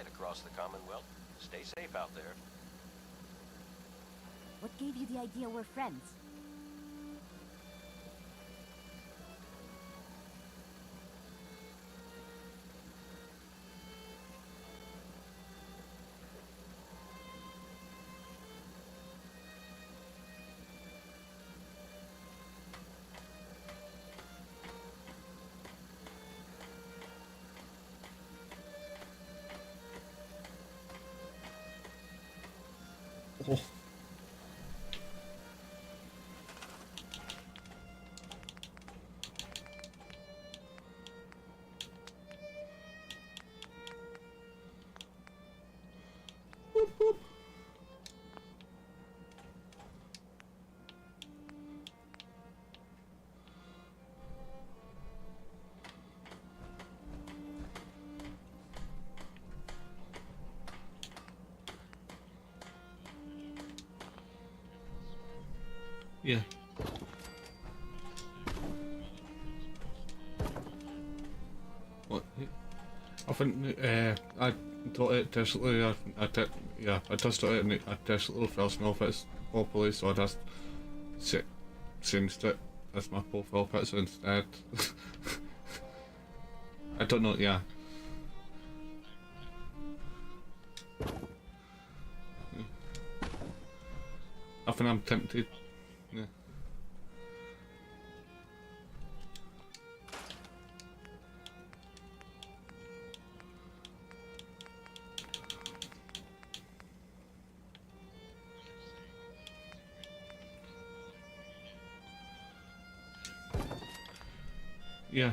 right across the Commonwealth. Stay safe out there. What gave you the idea we're friends? Oh. Boop, boop. Yeah. What? I think I thought it definitely. I just thought it. I definitely first know if it's properly, so I just changed it as my profile picture instead. I don't know. Yeah. I think I'm tempted. Yeah. Yeah.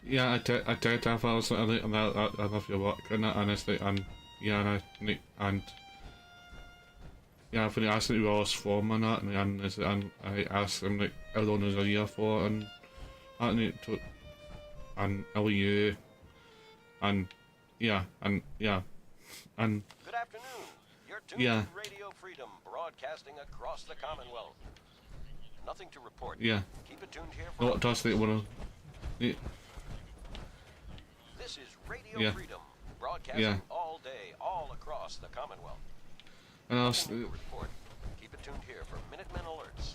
Yeah, I did have. I was like, I love your work, and honestly, and yeah, and yeah, I think I asked you was from and that, and I asked him like how long is a year for, and I need to, and how are you, and yeah, and yeah, and Good afternoon. You're tuned yeah, to Radio Freedom, broadcasting across the Commonwealth. Nothing to report. yeah. Keep it tuned here for... No, that's the one. Yeah, This is Radio yeah, Freedom, broadcasting yeah. all day, all across the Commonwealth. And I was, Nothing new to report. Keep it tuned here for Minutemen alerts.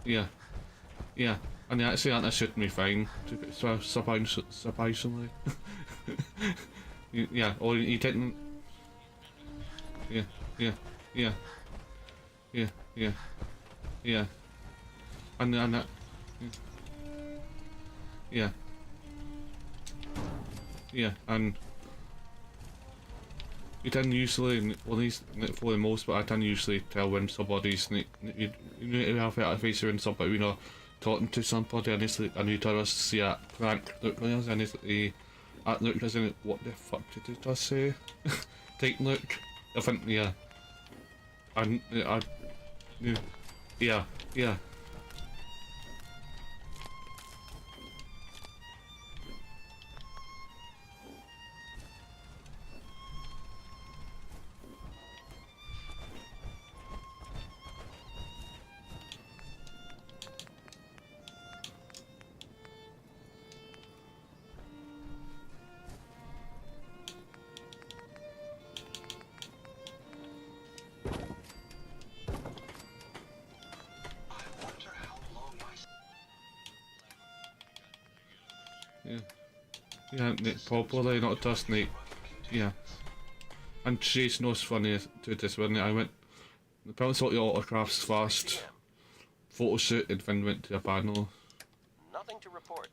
yeah, yeah. And they actually answered me fine, surprisingly. Yeah, or he didn't. Yeah, yeah, yeah, yeah, yeah, yeah. And that, yeah, yeah, and you didn't usually, well, at least for the most, but I didn't usually tell when somebody's, you have a face when somebody, talking to somebody, and you tell us to see that prank look on us, and that look doesn't, what the fuck did it just say? Take look. I think, yeah. And, yeah, yeah. Yeah. Yeah, probably not just Nate. Yeah. And Chase knows funny to this one. I went, apparently saw the autographs fast. Photo shoot and then went to a panel. Nothing to report.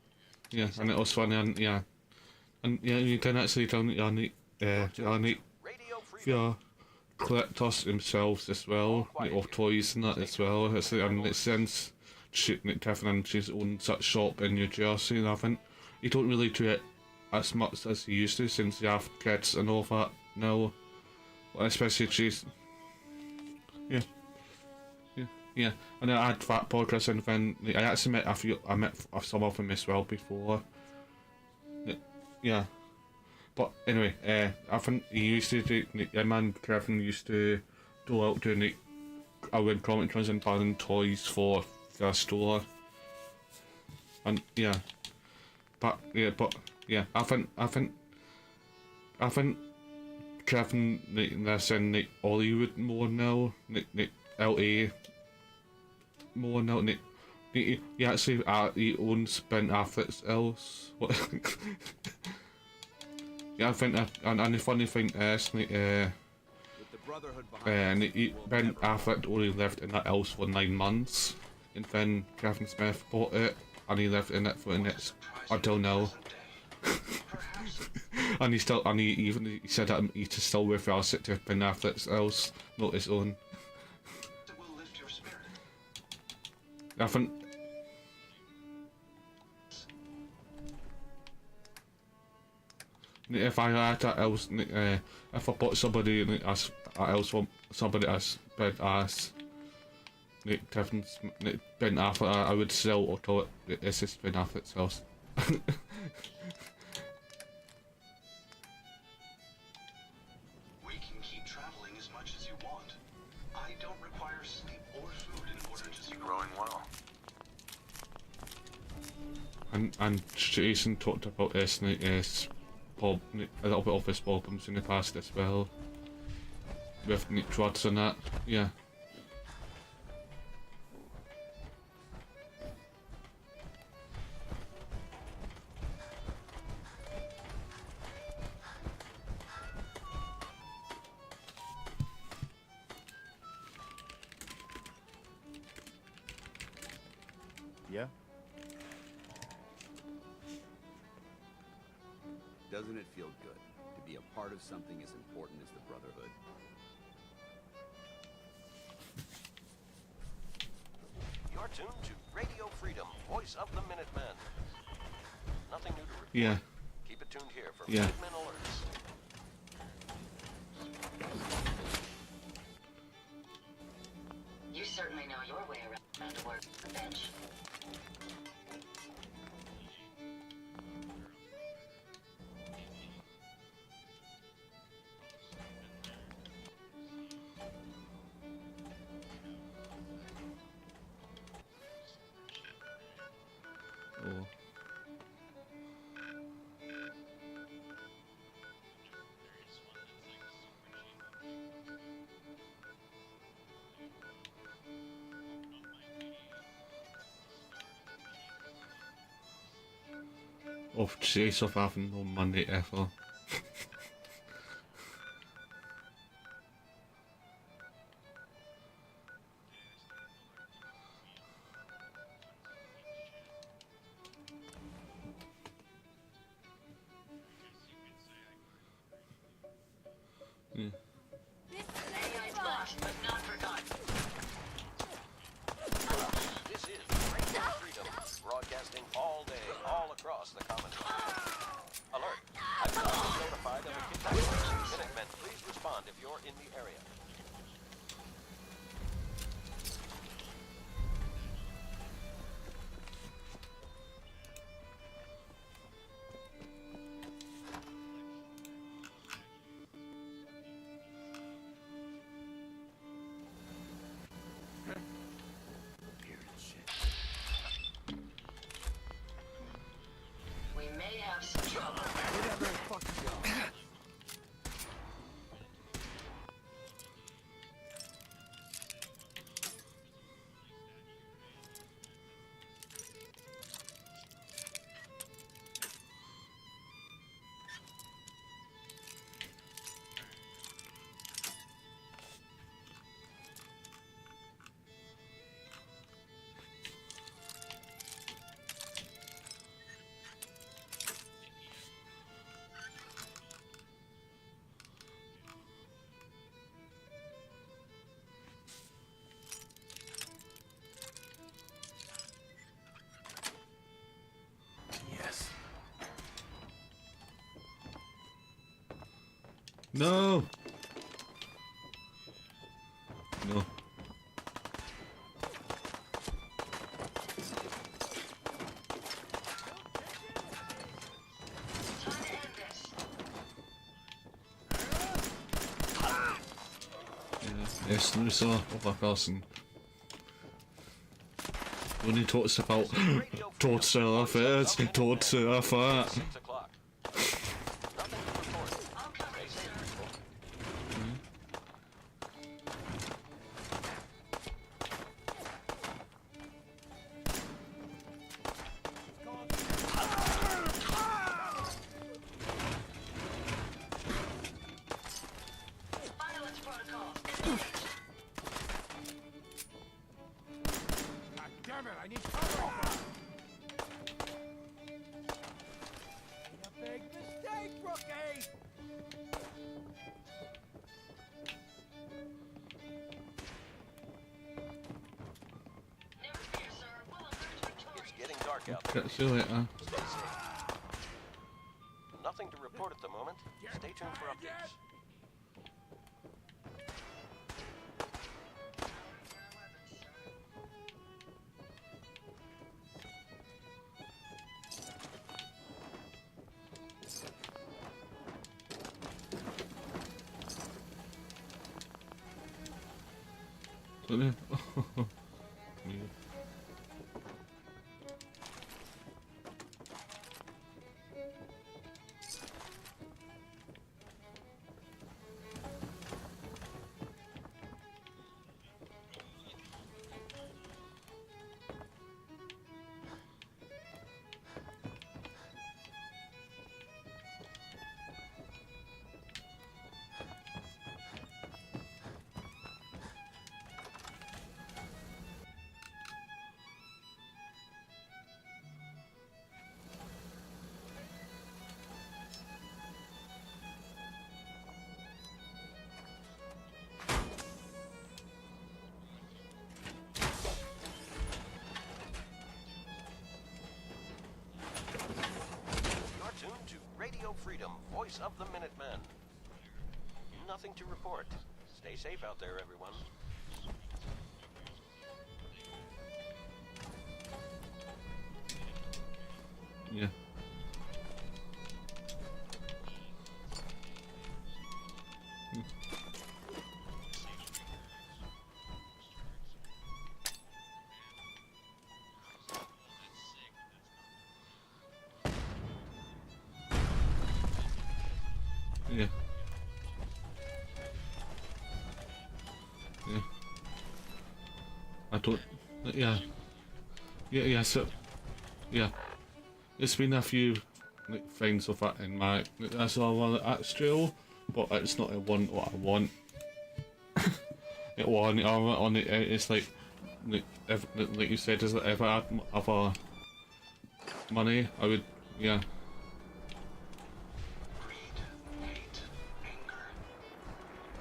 Yeah, and it was funny, and yeah. And yeah, you can actually tell me, Radio Freedom. yeah, collectors themselves as well, of toys and that as well. And it sends Kevin and his own such shop in New Jersey, and I think he don't really do it as much as he used to since you have kids and all that now. Especially she's, yeah, yeah, yeah. And I had that podcast, and then I actually met some of them as well before. Yeah. But anyway, I think he used to do, him and Kevin used to go out doing when Comic Cons and planning toys for their store. and yeah, but I think Kevin that's in like Hollywood more now, like LA more now. He actually he owns Ben Affleck's else. What? Yeah, I think and the funny thing is like Ben Affleck only lived in that house for 9 months, and then Kevin Smith bought it, and he lived in it for the next until now. And he said that he still refers it to Ben Affleck's house, not his own. I think. If I had that else, if I bought somebody else from somebody as big as Kevin Ben Affleck, I would sell or call it it's just Ben Affleck's house. We can keep traveling as much as you want. I don't require sleep or food in order to keep growing well. And Jason talked about this a little bit of his problems in the past as well, with drugs and that, yeah. Yeah? Doesn't it feel good to be a part of something as important as the Brotherhood? You're tuned to Radio Freedom, voice of the Minutemen. Nothing new to report. Yeah. Keep it tuned here for Yeah. Minutemen alerts. You certainly know your way around the work bench. Oh. Of chase of having no money ever. Daylight's lost, but not forgotten. This is Radio Freedom, broadcasting all day, all across the Commonwealth. Alert! I've been notified of a kidnapping. Minutemen, please respond if you're in the area. We may have some trouble. Yes. No! No. Time to end this. Yes, nu så, other person. when he talks about Radio Toad Freedom, Surfer, voice of the Toad Minutemen. Surfer. 6 o'clock. Nothing to report. Stay safe, people. Violence protocols. God damn it, I need cover! Made a big mistake, rookie! Never fear, sir. We'll emerge victorious. It's getting dark out there. Catch you later. Stay safe. Nothing to report at the moment. Stay tuned for updates. Don't you? You're tuned to Radio Freedom, voice of the Minutemen. Nothing to report. Stay safe out there, everyone. Yeah. Yeah. Yeah. I don't. Yeah. Yeah. Yeah. So. Yeah. There's been a few like things of that in my. That's all on Astral, but it's not what I want. It wasn't on it. It's like you said, is that if I had other money, I would. Yeah. Greed, hate, anger.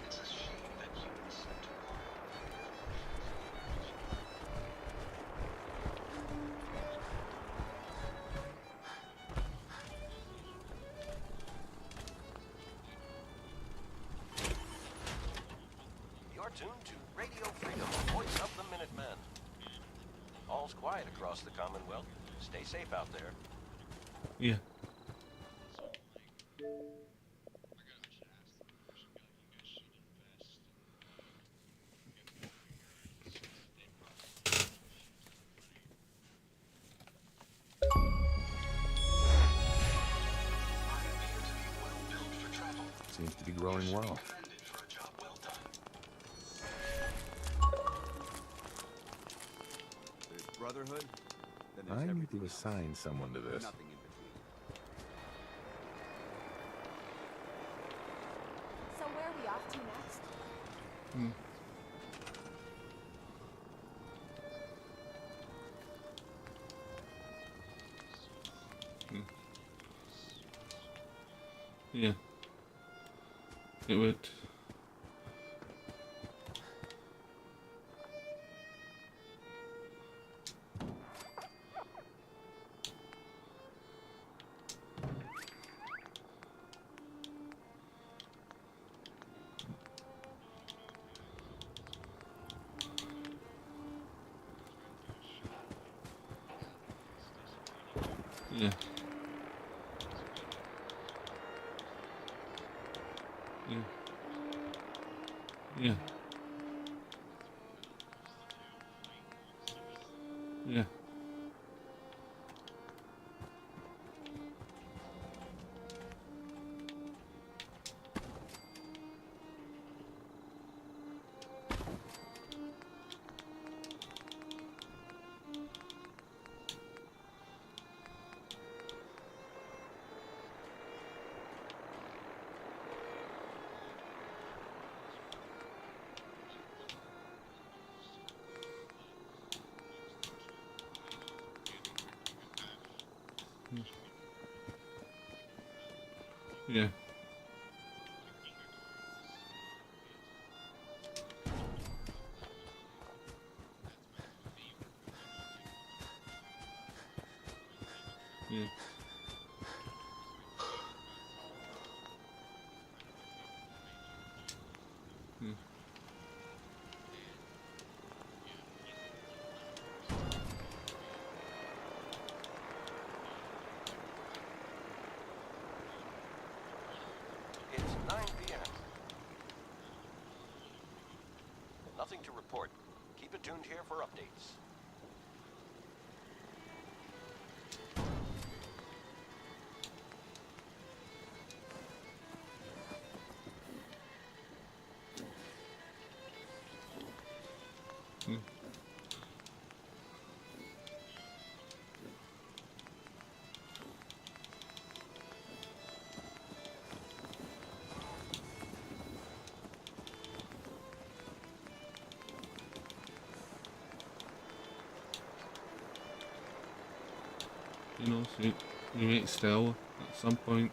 It's a shame that humans seem to want. You're tuned to Radio Freedom, voice of the Minutemen. All's quiet across the Commonwealth. Stay safe out there. Yeah. I appear to be well built for travel. Seems to be growing well. Commended for a job well done. There's Brotherhood, then I there's need everything to else. assign someone to this. Nothing in between. So where are we off to next? Yeah. It would. Yeah. Yeah. Yeah. Yeah. Yeah. Yeah. Yeah. It's 9 p.m. Nothing to report. Keep it tuned here for updates. You know, so you make still at some point.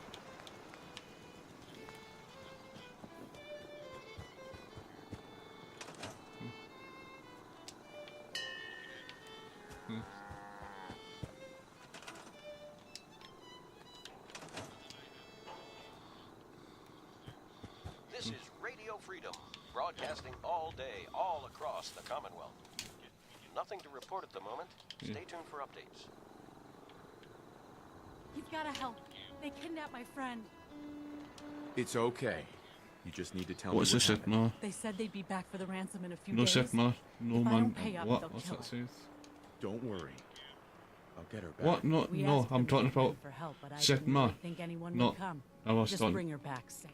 This is Radio Freedom, broadcasting all day, all across the Commonwealth. Nothing to report at the moment. Stay tuned for updates. You've gotta help. They kidnapped my friend. It's okay. You just need to tell What's me the what happened. Sigma? They said they'd be back for the ransom in a few No days. Sigma. No If I man. don't pay up, What? they'll What's kill that us. say? Don't worry. I'll get her back. What? No, We no. asked I'm the talking military about for help, but I didn't Sigma. really think anyone No, would come. I was Just talking. bring her back safe.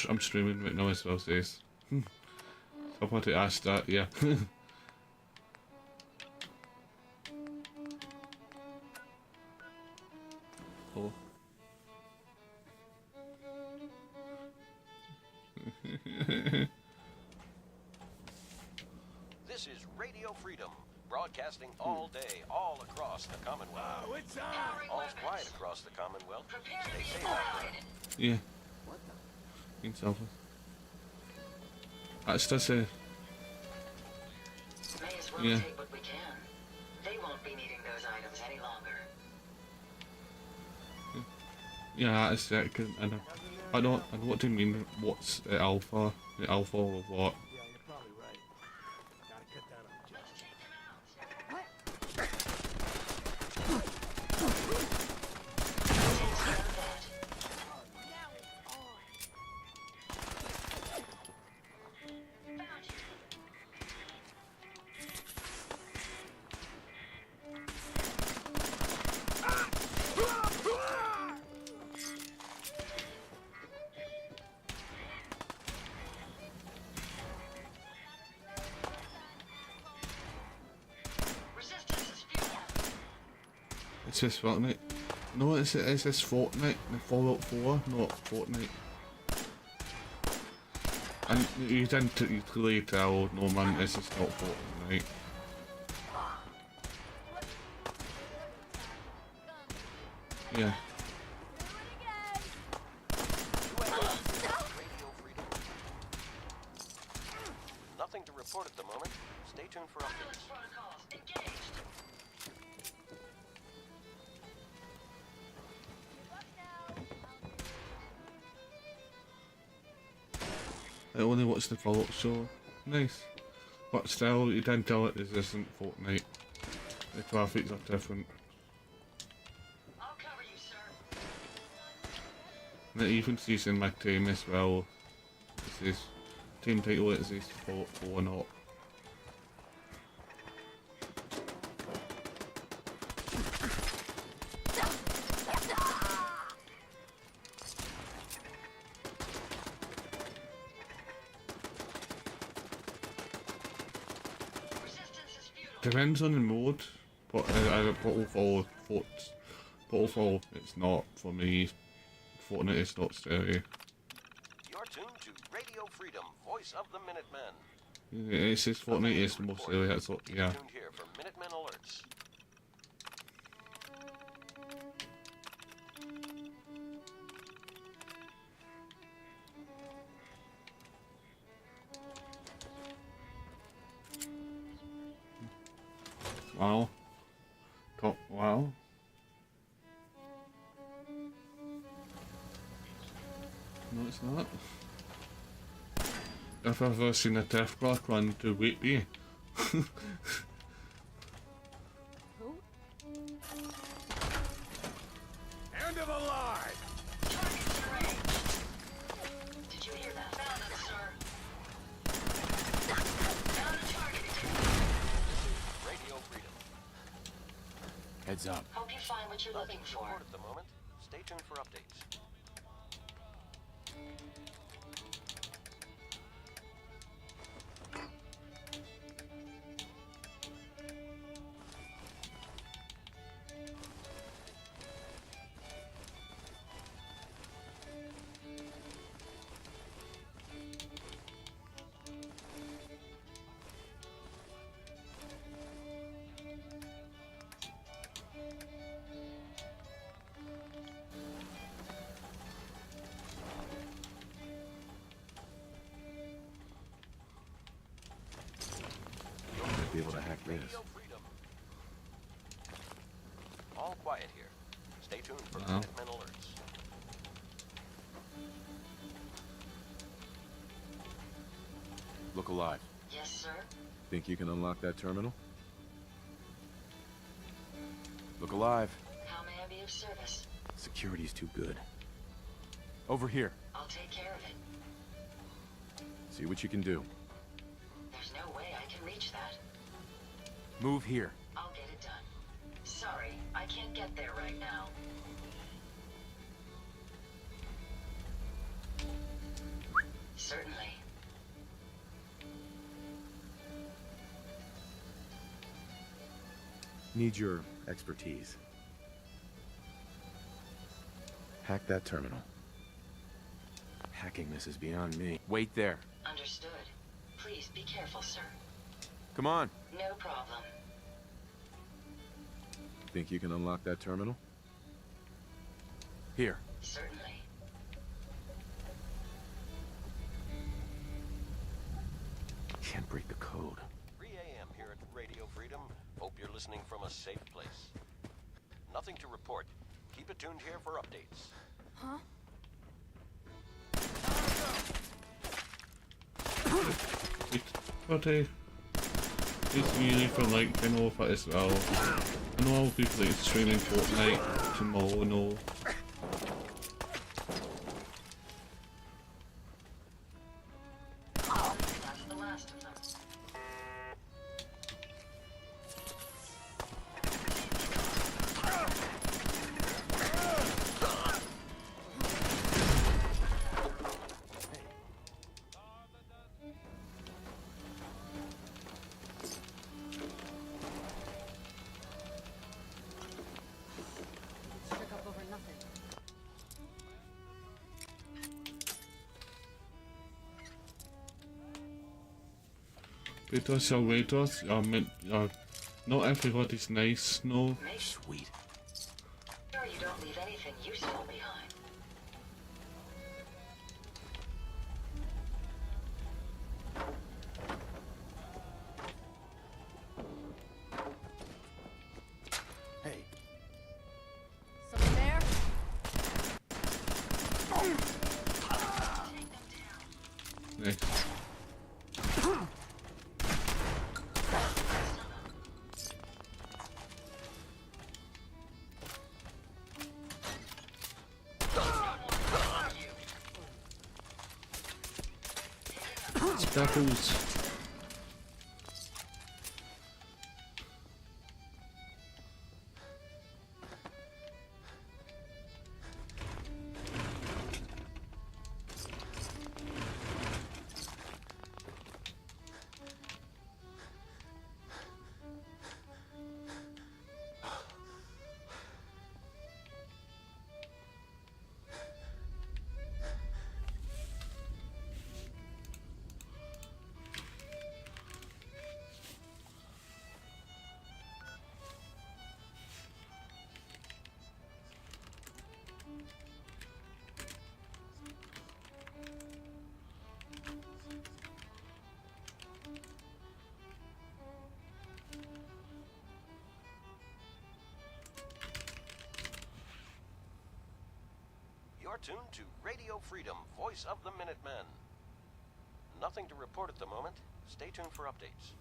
I'm streaming right now as well, says. So I want to ask that, yeah. Oh. This is Radio Freedom, broadcasting all day, all across the Commonwealth. Oh, it's on! All's quiet across the Commonwealth. Prepare to Stay be safe out there. evacuated. Yeah. In Salford. That's just a. May as well Yeah. take what we can. They won't be needing those items any longer. Yeah, that's it. 'Cause I know. I know what do you mean. What's the alpha? The alpha of what? Yeah, you're probably right. Gotta cut down on the Let's take them out. Resistance is futile. It's this Fortnite. No, it's this Fortnite. The Fallout 4, not Fortnite. And you didn't clearly tell, no man, this is not Fortnite. Yeah. Radio Freedom. Nothing to report at the moment. Stay tuned for updates. Protocols engaged. I only watched the Fallout show. Nice. But still, you didn't tell it this isn't Fortnite. The graphics are different. I'll cover you, sir. And it even says in my team as well. It says, team title it says Fallout 4 not. Resistance is futile. Depends on the mode, but Battlefall, it's not for me. Fortnite is not scary. You're tuned to Radio Freedom, voice of the Minutemen. It says Fortnite is the most scary, that's what, Keep yeah. tuned here for Minutemen Alert. Wow. Top. Wow. No, it's not. If I've ever seen a Death Clock run to Whitby. Who? End of the line! Did you hear that? Found him, sir. Found the target. Radio Freedom. Heads up. Hope you find what you're looking Nothing to for. report at the moment. Stay tuned for updates. Be able to hack this. Radio Freedom. All quiet here. Stay tuned for Wow. Minutemen alerts. Look alive. Yes, sir. Think you can unlock that terminal? Look alive. How may I be of service? Security's too good. Over here. I'll take care of it. See what you can do. There's no way I can reach that. Move here. I'll get it done. Sorry, I can't get there right now. Certainly. Need your expertise. Hack that terminal. Hacking this is beyond me. Wait there. Understood. Please be careful, sir. Come on. No problem. Think you can unlock that terminal? Here. Certainly. Can't break the code. 3 a.m. here at Radio Freedom. Hope you're listening from a safe place. Nothing to report. Keep it tuned here for updates. Huh? But it's really for like, I know if it as well. I know I'll be like streaming Fortnite tomorrow, no. That's the last of them. Shook up over nothing. Because Raiders, not everybody's nice, no. Make Sweet. sure you don't leave anything useful behind. Hey. Someone there? Nice. Speckles. You're tuned to Radio Freedom, voice of the Minutemen. Nothing to report at the moment. Stay tuned for updates.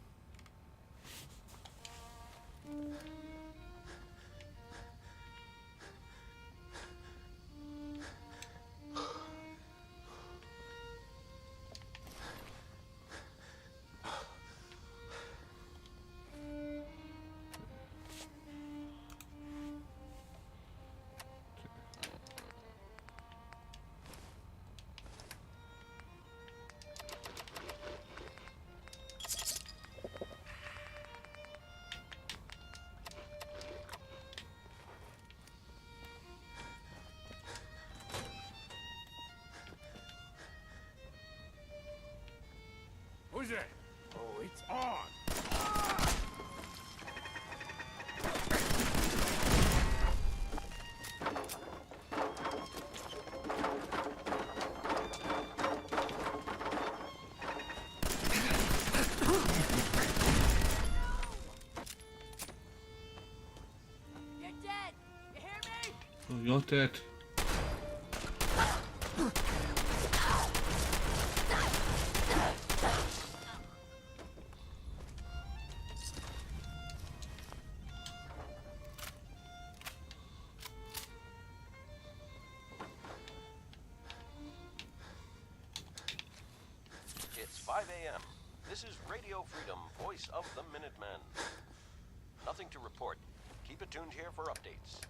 Who's that? Oh, it's on! You're dead! You hear me? Oh, you're dead. It's 5 a.m. This is Radio Freedom, voice of the Minutemen. Nothing to report. Keep it tuned here for updates.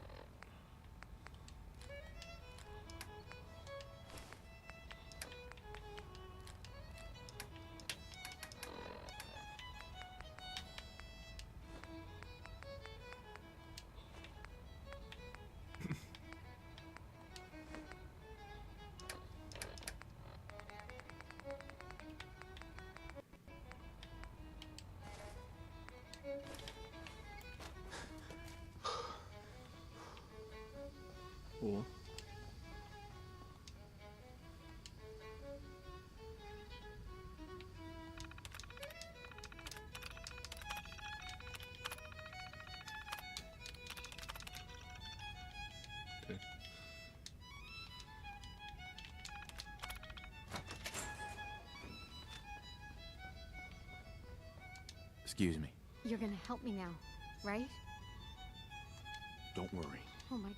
Oh. Okay. Excuse me. You're gonna help me now, right? Don't worry. Oh my...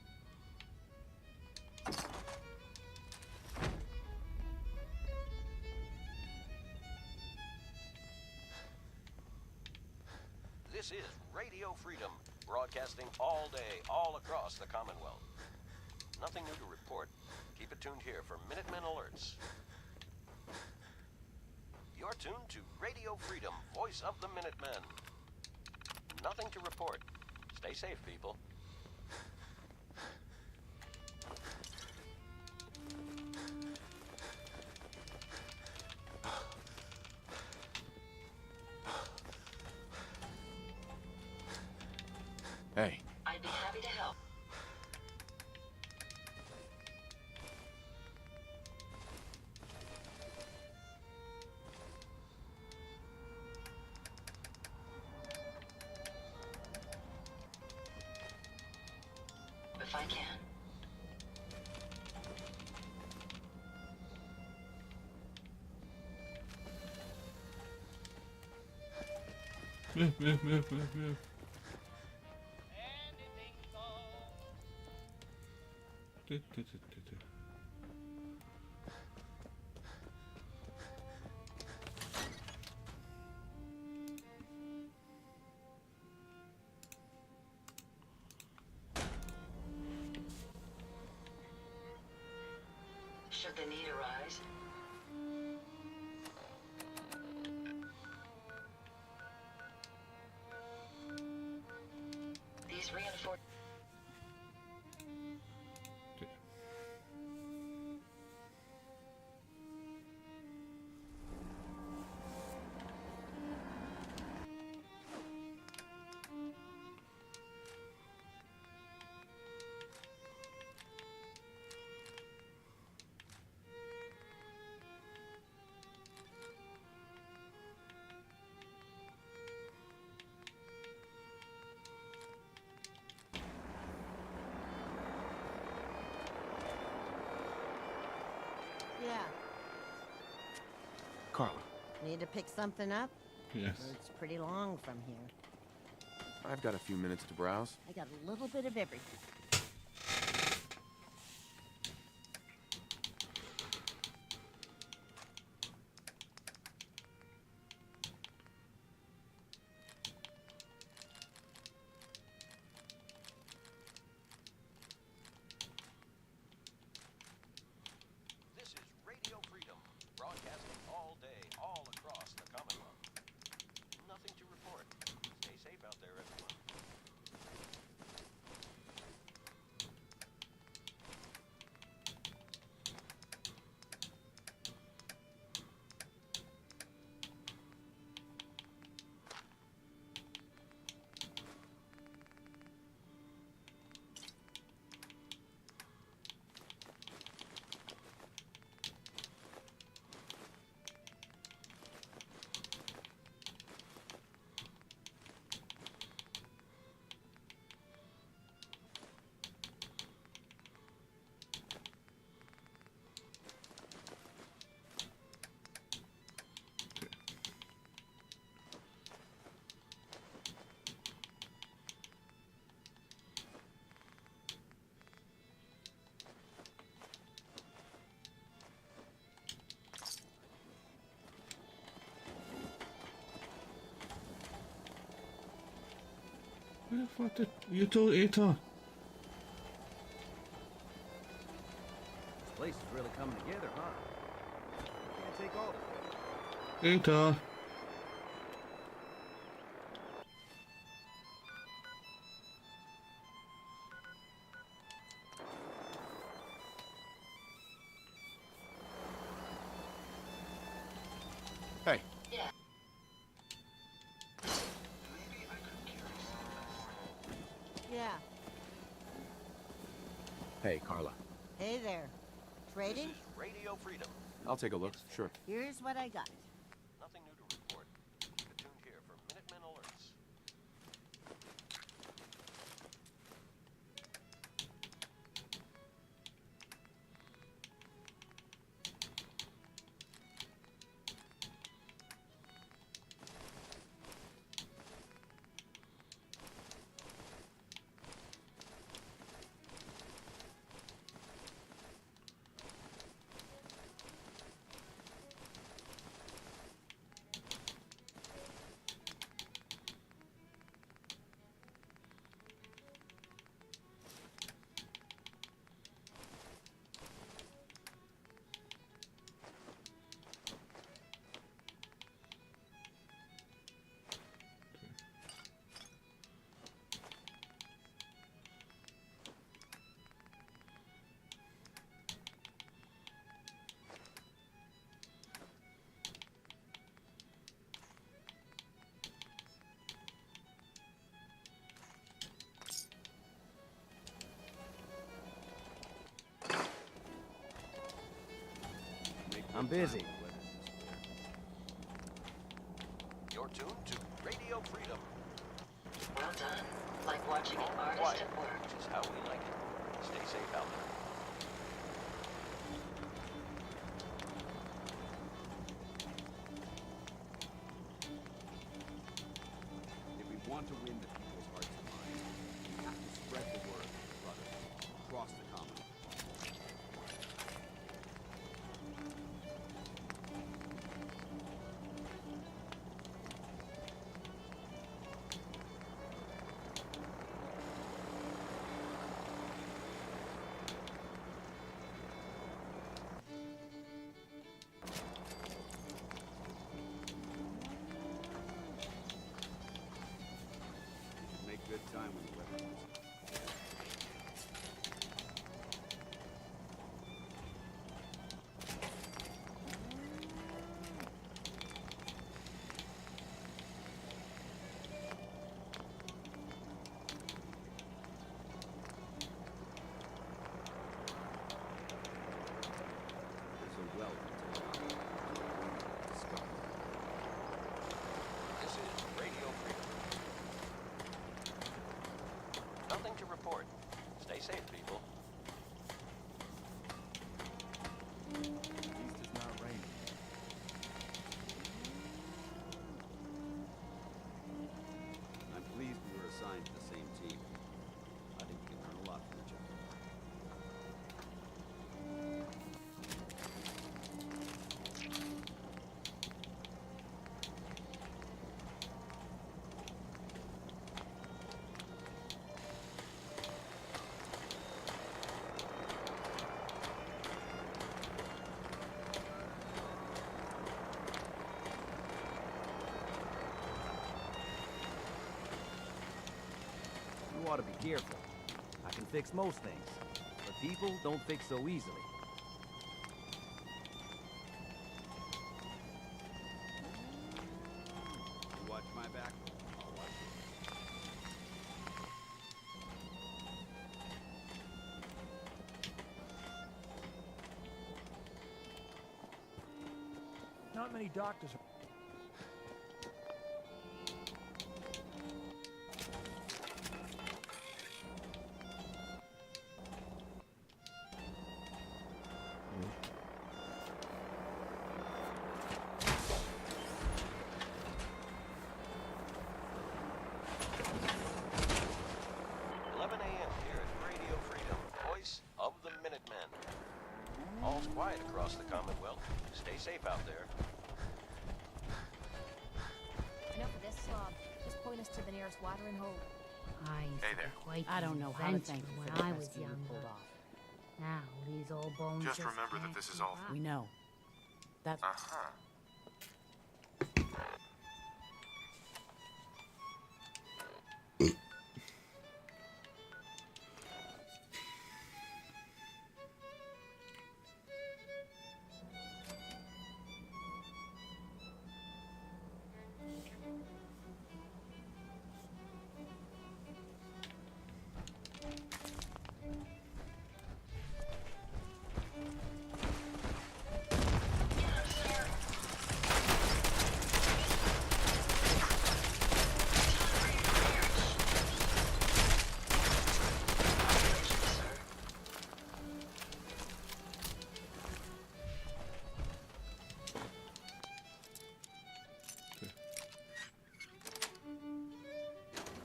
This is Radio Freedom, broadcasting all day, all across the Commonwealth. Nothing new to report. Keep it tuned here for Minutemen alerts. You're tuned to Radio Freedom, voice of the Minutemen. Nothing to report. Stay safe, people. Hey, I'd be happy to help. If I can. Move, move, move, move, move. Du, du, du, du, du. Should the need arise. These reinforcements. Need to pick something up? Yes. It's pretty long from here. I've got a few minutes to browse. I got a little bit of everything. This is Radio Freedom, broadcasting all day, all across the Commonwealth. Nothing to report. Stay safe out there, everyone. What did you told Eta? This place is really coming together, huh? Can't take all of it. Eta. Hey, Yeah. Maybe I could carry something. Yeah. Hey, Carla. Hey there. This Trading? is Radio Freedom. I'll take a look. Sure. Here's what I got. Nothing new to report. Keep it tuned here for Minutemen alerts. I'm busy. You're tuned to Radio Freedom. Well done. Like watching an All artist quiet, at work. which is how we like it. Stay safe out there. If we want to win the people's hearts and minds, we have to spread the word, brother, across the Commonwealth. We should make good time when the weather is. There's a well to discover. This is Radio Freedom. Nothing to report. Stay safe, people. At least it's not raining. ought to be careful. I can fix most things, but people don't fix so easily. You watch my back, I'll watch yours. Not many doctors are... All's quiet across the Commonwealth. Stay safe out there. Enough of this slob. Just point us to the nearest watering hole. I used to there. be quite I don't know how to adventurous thank you when for the I was rescue you younger. pulled off. Now these old bones Just remember that can't this is keep all- up. We know. That's Uh-huh.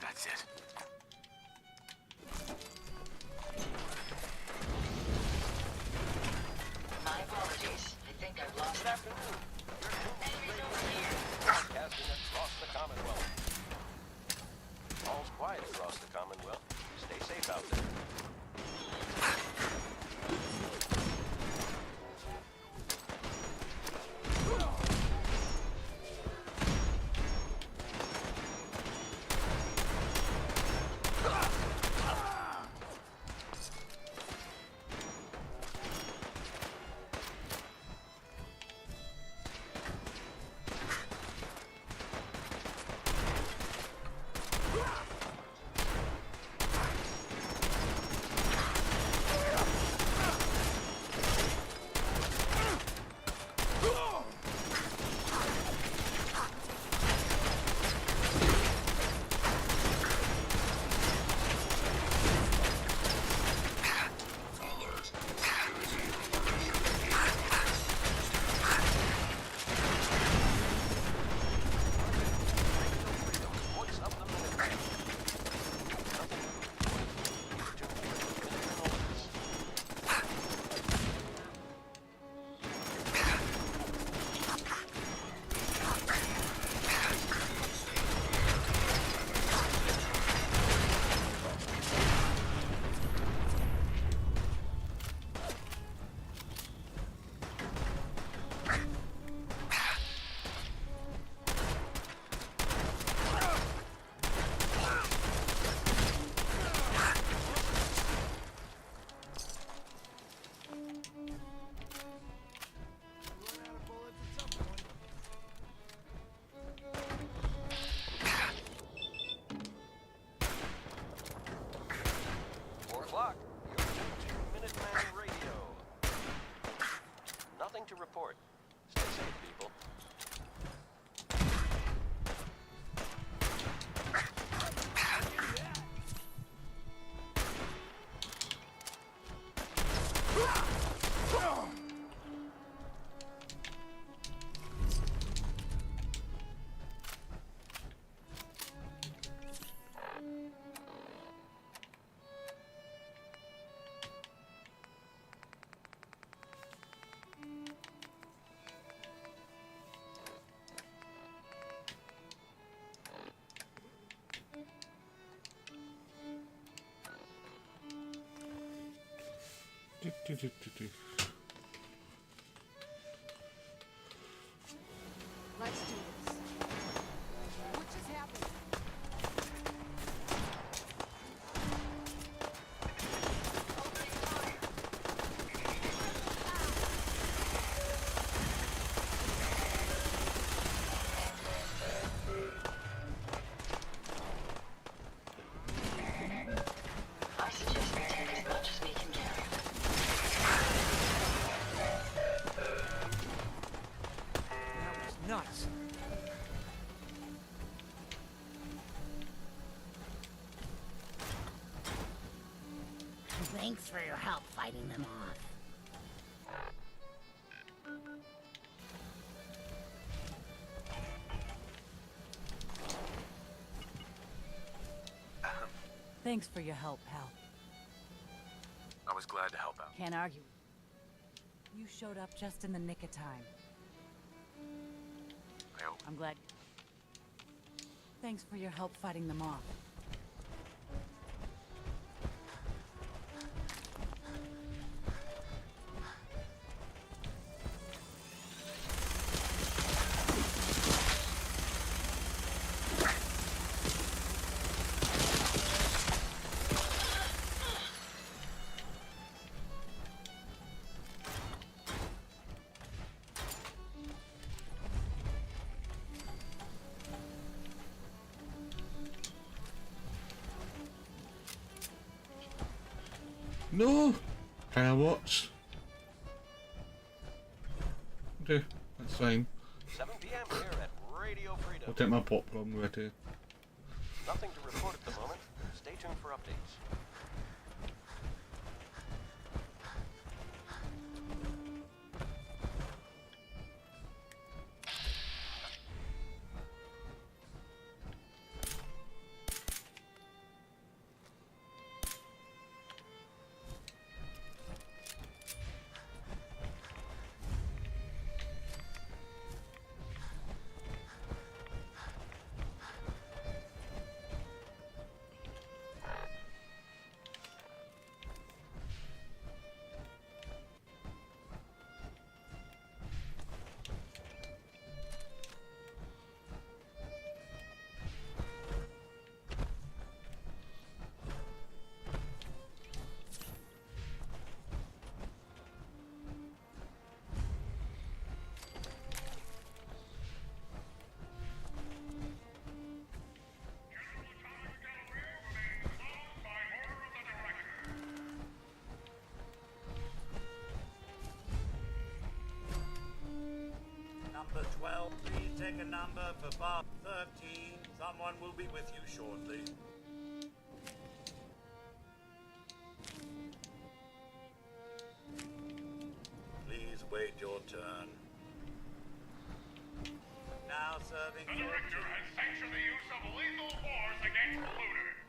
That's it. My apologies. I think I've lost... Good afternoon. Enemies over here. Broadcasting across the Commonwealth. All's quiet across the Commonwealth. Stay safe out there. Voice of the Minutemen. O'clock. You're tuned to Minuteman Radio. Nothing to report. Stay safe, people. Let's do this. What just happened? Thanks for your help fighting them off. Thanks for your help, pal. I was glad to help out. Can't argue. You showed up just in the nick of time. I hope. I'm glad. Thanks for your help fighting them off. No! Can I watch? Okay, that's fine. 7 p.m. here at Radio Freedom. I'll take my popcorn with it. Nothing to report at the moment. Stay tuned for updates. Number 12, please take a number for bar 13. Someone will be with you shortly. Please wait your turn. Now serving The director has sanctioned the use of lethal force against looters.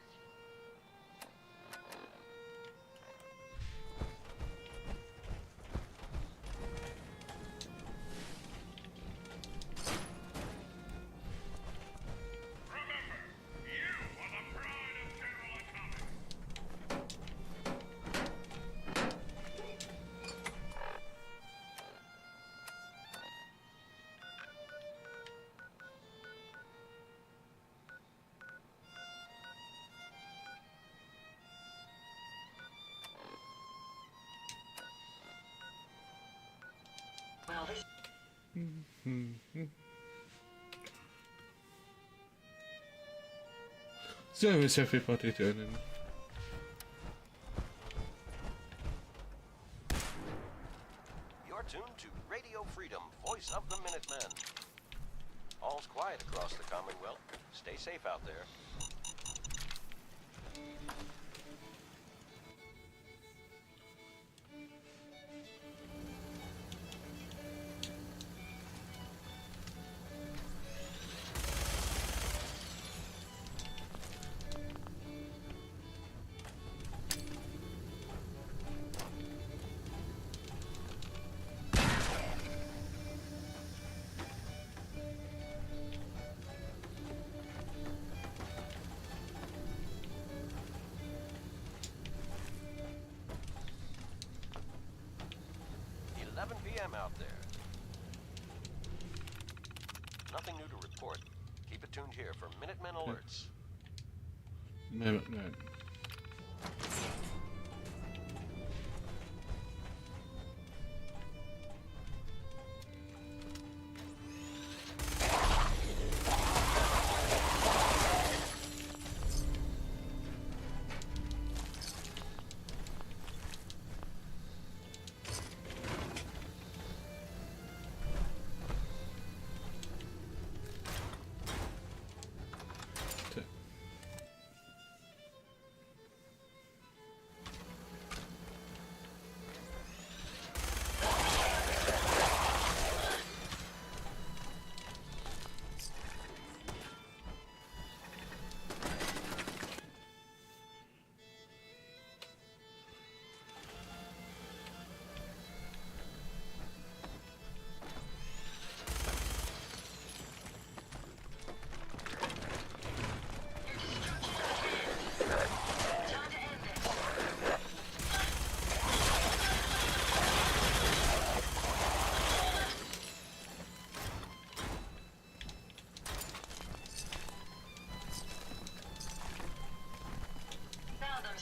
Well, this So is everybody doing? You're tuned to Radio Freedom, voice of the Minutemen. All's quiet across the Commonwealth. Stay safe out there. Out there. Nothing new to report. Keep it tuned here for Minutemen alerts. Minutemen.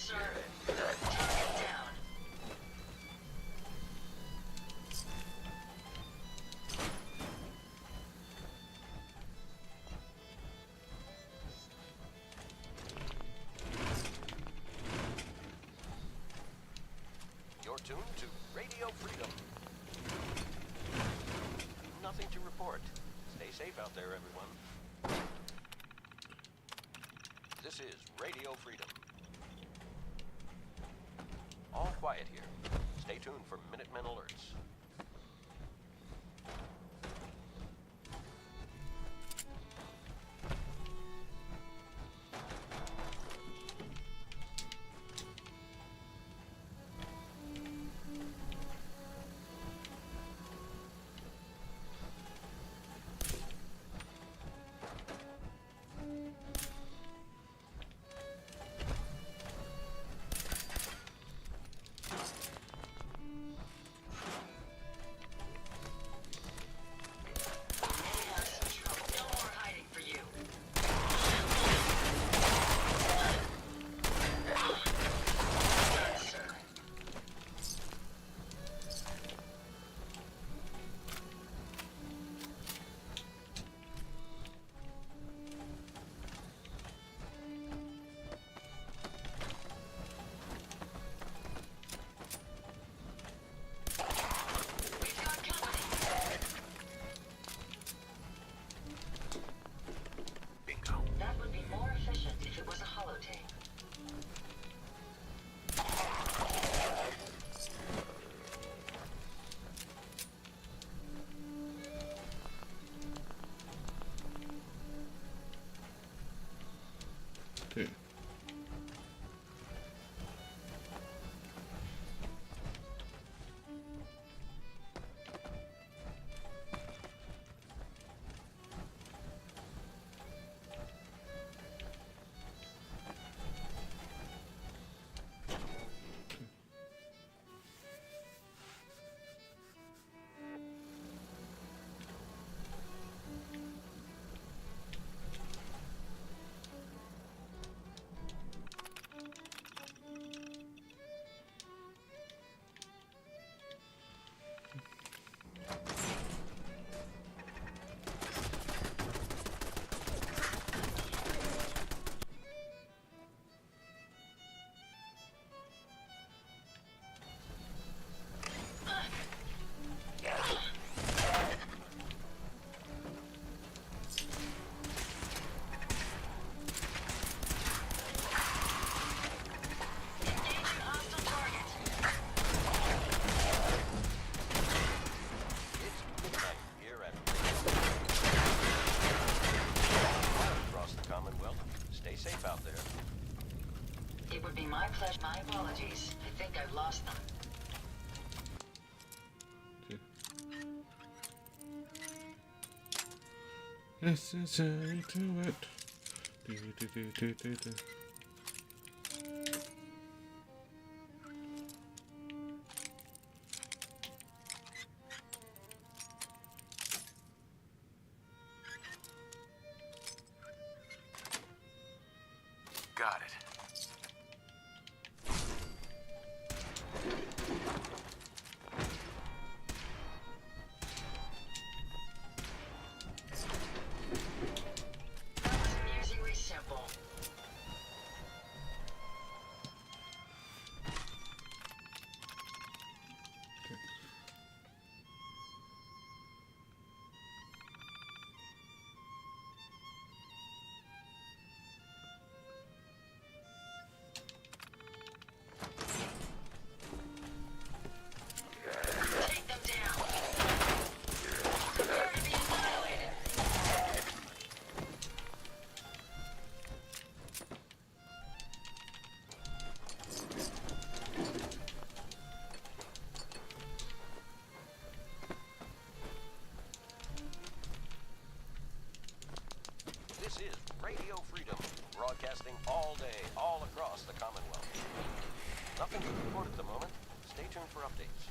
sir. Take it down. You're tuned to Radio Freedom. Nothing to report. Stay safe out there, everyone. This is Radio Freedom. All quiet here. Stay tuned for Minutemen alerts. That would be more efficient if it was a holotape. Okay. It's midnight here at across the Commonwealth. Stay safe out there. It would be my pleasure. My apologies. I think I've lost them. Necessary to it. Do, do, do, do, do, do. Got it. That was amusingly simple. Take them down. Prepare to be annihilated. This is Radio Freedom, broadcasting all day, all across the Commonwealth. Nothing to report at the moment. Stay tuned for updates.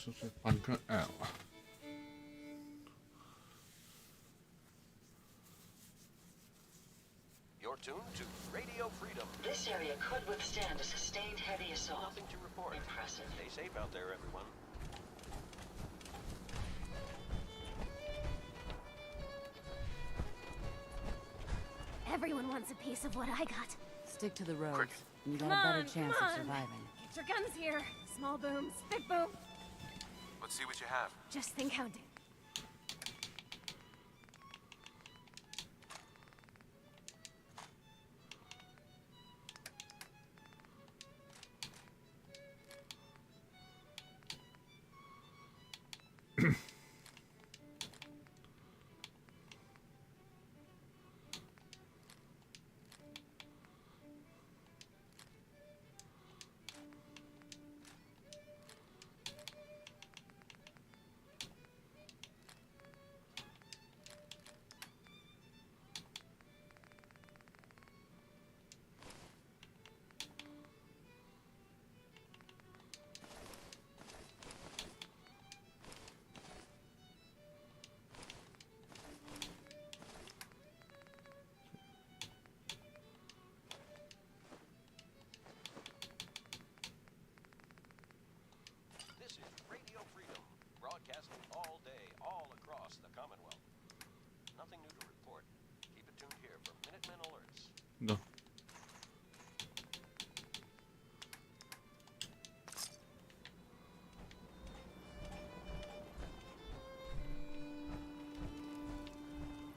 So to bunker out. You're tuned to Radio Freedom. This area could withstand a sustained heavy assault. Nothing to report. Impressive. Stay safe out there, everyone. Everyone wants a piece of what I got. Stick to the roads. Cricket. You got Come a better on, chance come of on. surviving. Get your guns here. Small booms, big boom. Let's see what you have. Just think counting. This is Radio Freedom, broadcasting all day, all across the Commonwealth. Nothing new to report. Keep it tuned here for Minutemen alerts. No.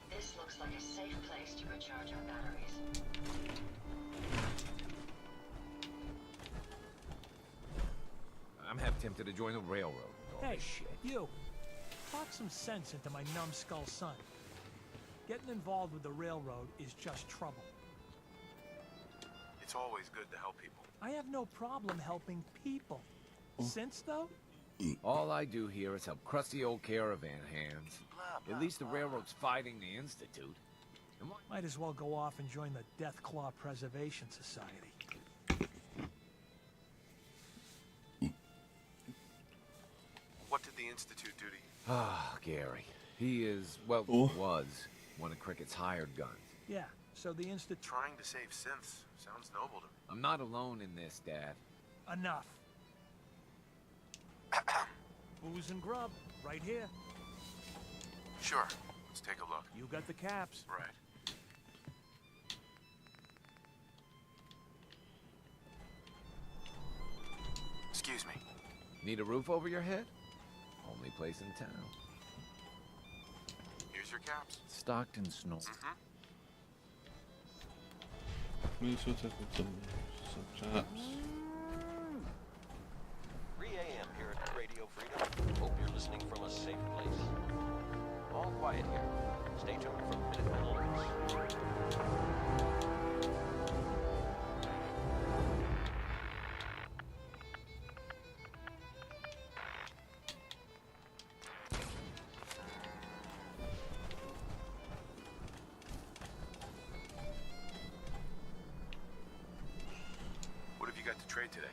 This looks like a safe place to recharge our batteries. I'm half tempted to join the railroad. Oh, Hey, shit. you. Talk some sense into my numbskull son. Getting involved with the railroad is just trouble. It's always good to help people. I have no problem helping people. Sense, though? All I do here is help crusty old caravan hands. At least the railroad's fighting the Institute. And why- Might as well go off and join the Deathclaw Preservation Society. What did the Institute do to you? Ah, Gary. He is, well, Oh. was one of Cricket's hired guns. Yeah, so the Trying to save synths sounds noble to me. I'm not alone in this, Dad. Enough. Booze and grub, right here. Sure. Let's take a look. You got the caps. Right. Excuse me. Need a roof over your head? Only place in town. Here's your caps. Stockton Snow. We should have some chaps. 3 a.m. here at Radio Freedom. Hope you're listening from a safe place. All quiet here. Stay tuned for Minutemen alerts. What have you got to trade today?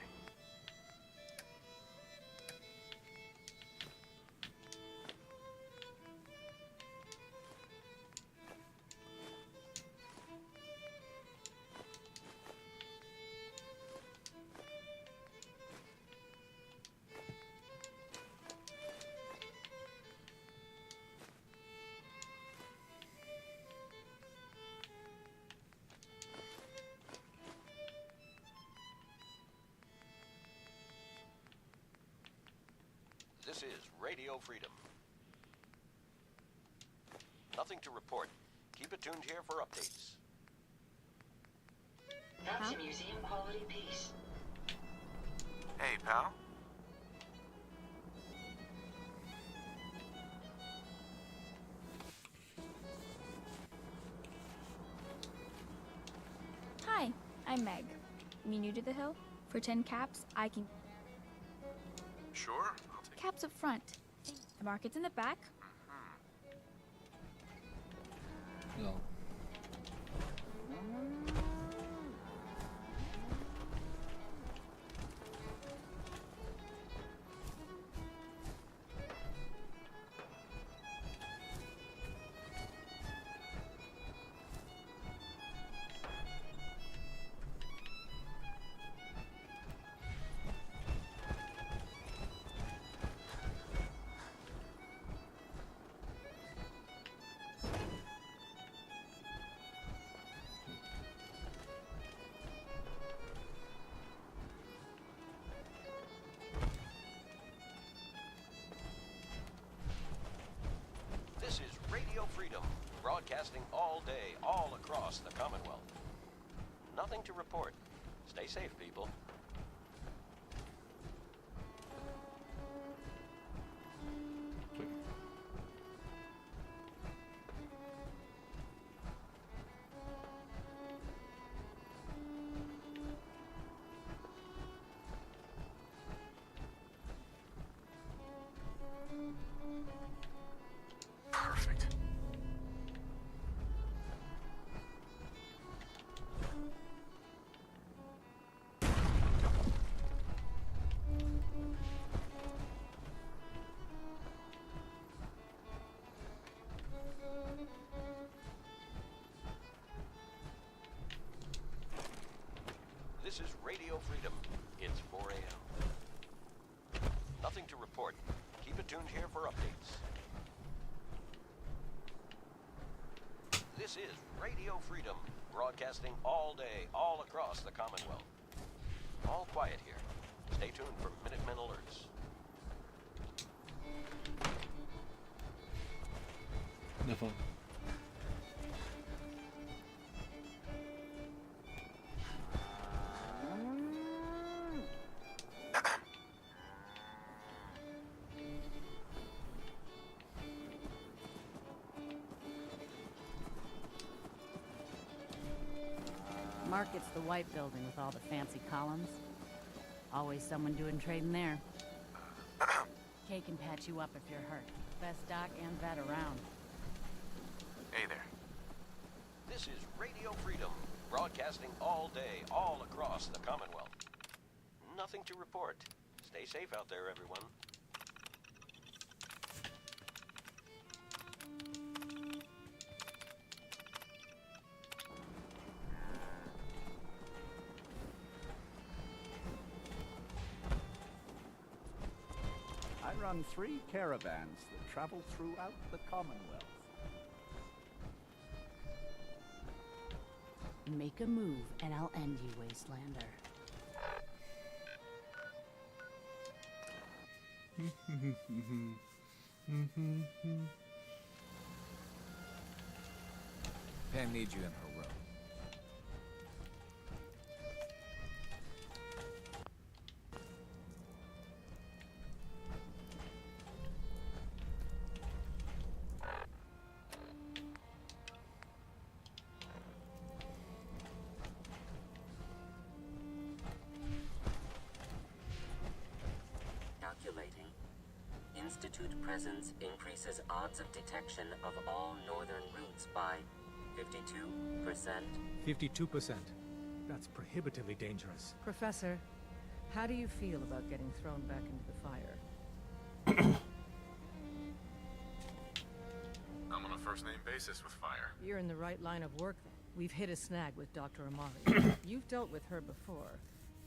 This is Radio Freedom. Nothing to report. Keep it tuned here for updates. That's a museum quality piece. Hey, pal. Hi, I'm Meg. Me new to the hill? For 10 caps, I can... Sure. I'll take Caps up front. The market's in the back. No. all day, all across the Commonwealth. Nothing to report. Stay safe, people. Perfect. This is Radio Freedom. It's 4 a.m. Nothing to report. Keep it tuned here for updates. This is Radio Freedom, broadcasting all day, all across the Commonwealth. All quiet here. Stay tuned for Minutemen alerts. Never. Market's the white building with all the fancy columns. Always someone doing trading there. Kay can patch you up if you're hurt. Best doc and vet around. Hey there. This is Radio Freedom, broadcasting all day, all across the Commonwealth. Nothing to report. Stay safe out there, everyone. I run 3 caravans that travel throughout the Commonwealth. Make a move and I'll end you, Wastelander. Pam needs you in her room. Calculating. Institute presence increases odds of detection of all northern routes by 52%. 52%. That's prohibitively dangerous. Professor, how do you feel about getting thrown back into the fire? I'm on a first-name basis with fire. You're in the right line of work then. We've hit a snag with Dr. Amari. You've dealt with her before,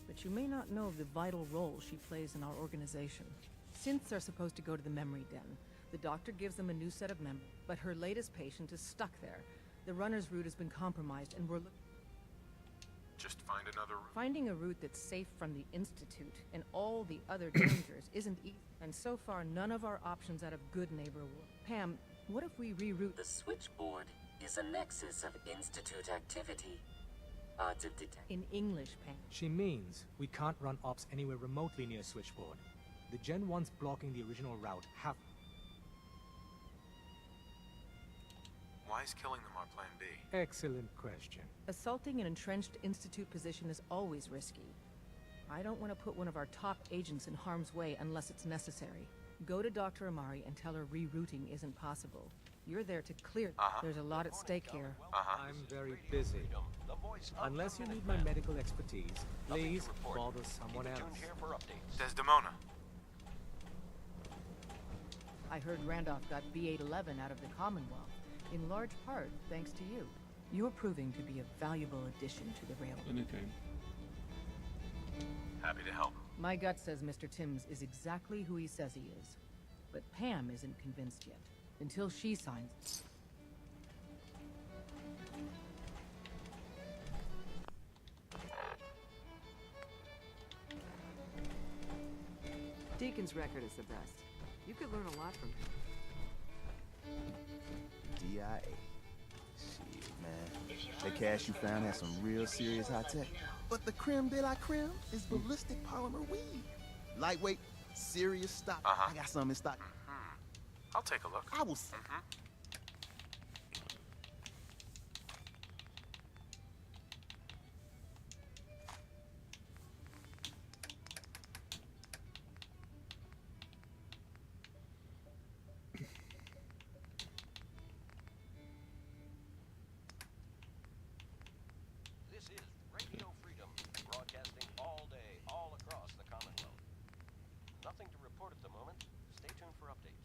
but you may not know the vital role she plays in our organization. Synths are supposed to go to the memory den. The doctor gives them a new set of memory, but her latest patient is stuck there. The runner's route has been compromised, and we're Just find another route. finding a route that's safe from the Institute and all the other dangers isn't easy. And so far, none of our options out of good neighbor work. Pam, what if we reroute? The switchboard is a nexus of Institute activity. Odds of detection. In English, Pam. She means we can't run ops anywhere remotely near Switchboard. The Gen 1s blocking the original route have... Why is killing them our plan B? Excellent question. Assaulting an entrenched Institute position is always risky. I don't want to put one of our top agents in harm's way unless it's necessary. Go to Dr. Amari and tell her rerouting isn't possible. You're there to clear. There's a lot at stake here. I'm very busy. Unless you need my medical expertise, please bother someone else. Desdemona. I heard Randolph got B811 out of the Commonwealth, in large part thanks to you. You're proving to be a valuable addition to the railroad. Anytime. Happy to help. My gut says Mr. Timms is exactly who he says he is. But Pam isn't convinced yet. Until she signs. Deacon's record is the best. You could learn a lot from him. DIA. Shield. That cash you found has some real serious high tech. But the creme de la creme is ballistic polymer weed. Lightweight, serious stock. I got some in stock. I'll take a look. I will. This is Radio Freedom, broadcasting all day, all across the Commonwealth. Nothing to report at the moment. Stay tuned for updates.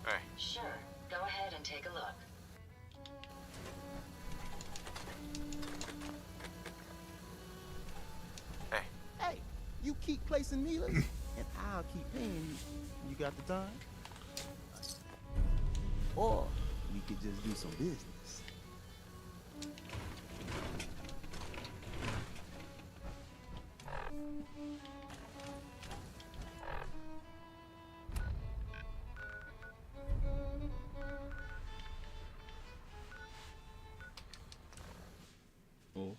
Hey. Sure. Go ahead and take a look. Hey, you keep placing needles, and I'll keep paying you. You got the time? Or we could just do some business. Oh.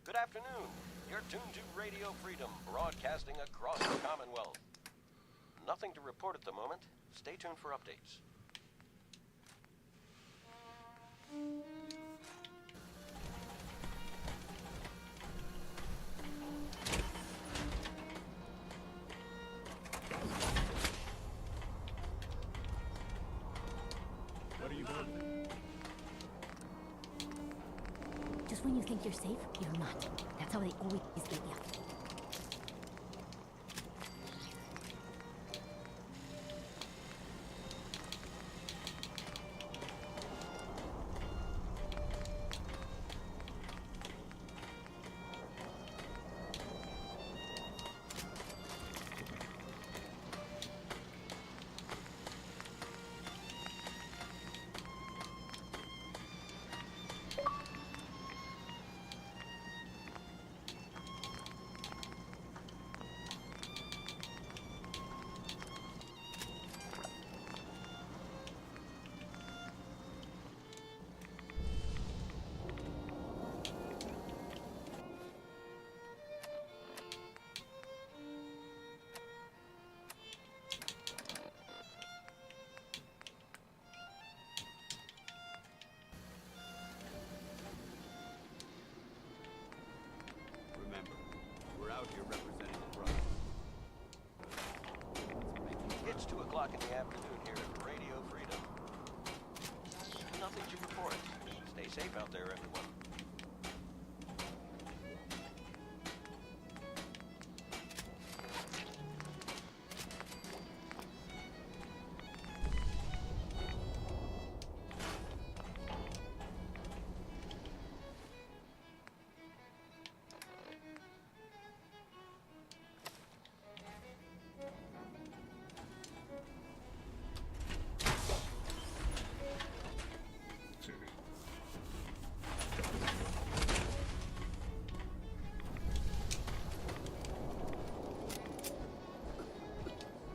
Good afternoon. You're tuned to Radio Freedom, broadcasting across the Commonwealth. Nothing to report at the moment. Stay tuned for updates. What are you doing? Just when you think you're safe, you're not. That's how they always get you. Remember, we're out here representing the brother. It's 2 o'clock in the afternoon here at Radio Freedom. Nothing to report. Stay safe out there, everyone.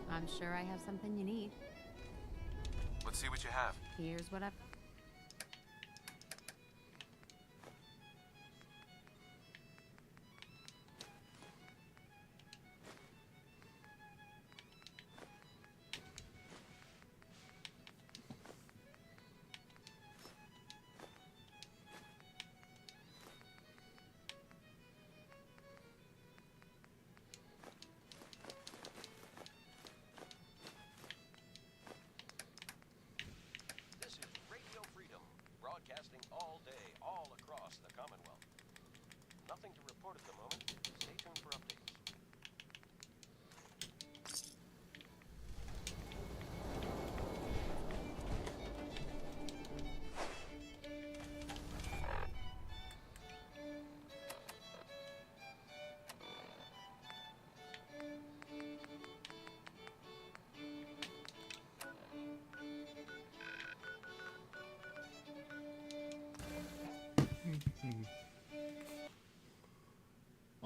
I'm sure I have something you need. Let's see what you have. Here's what I've...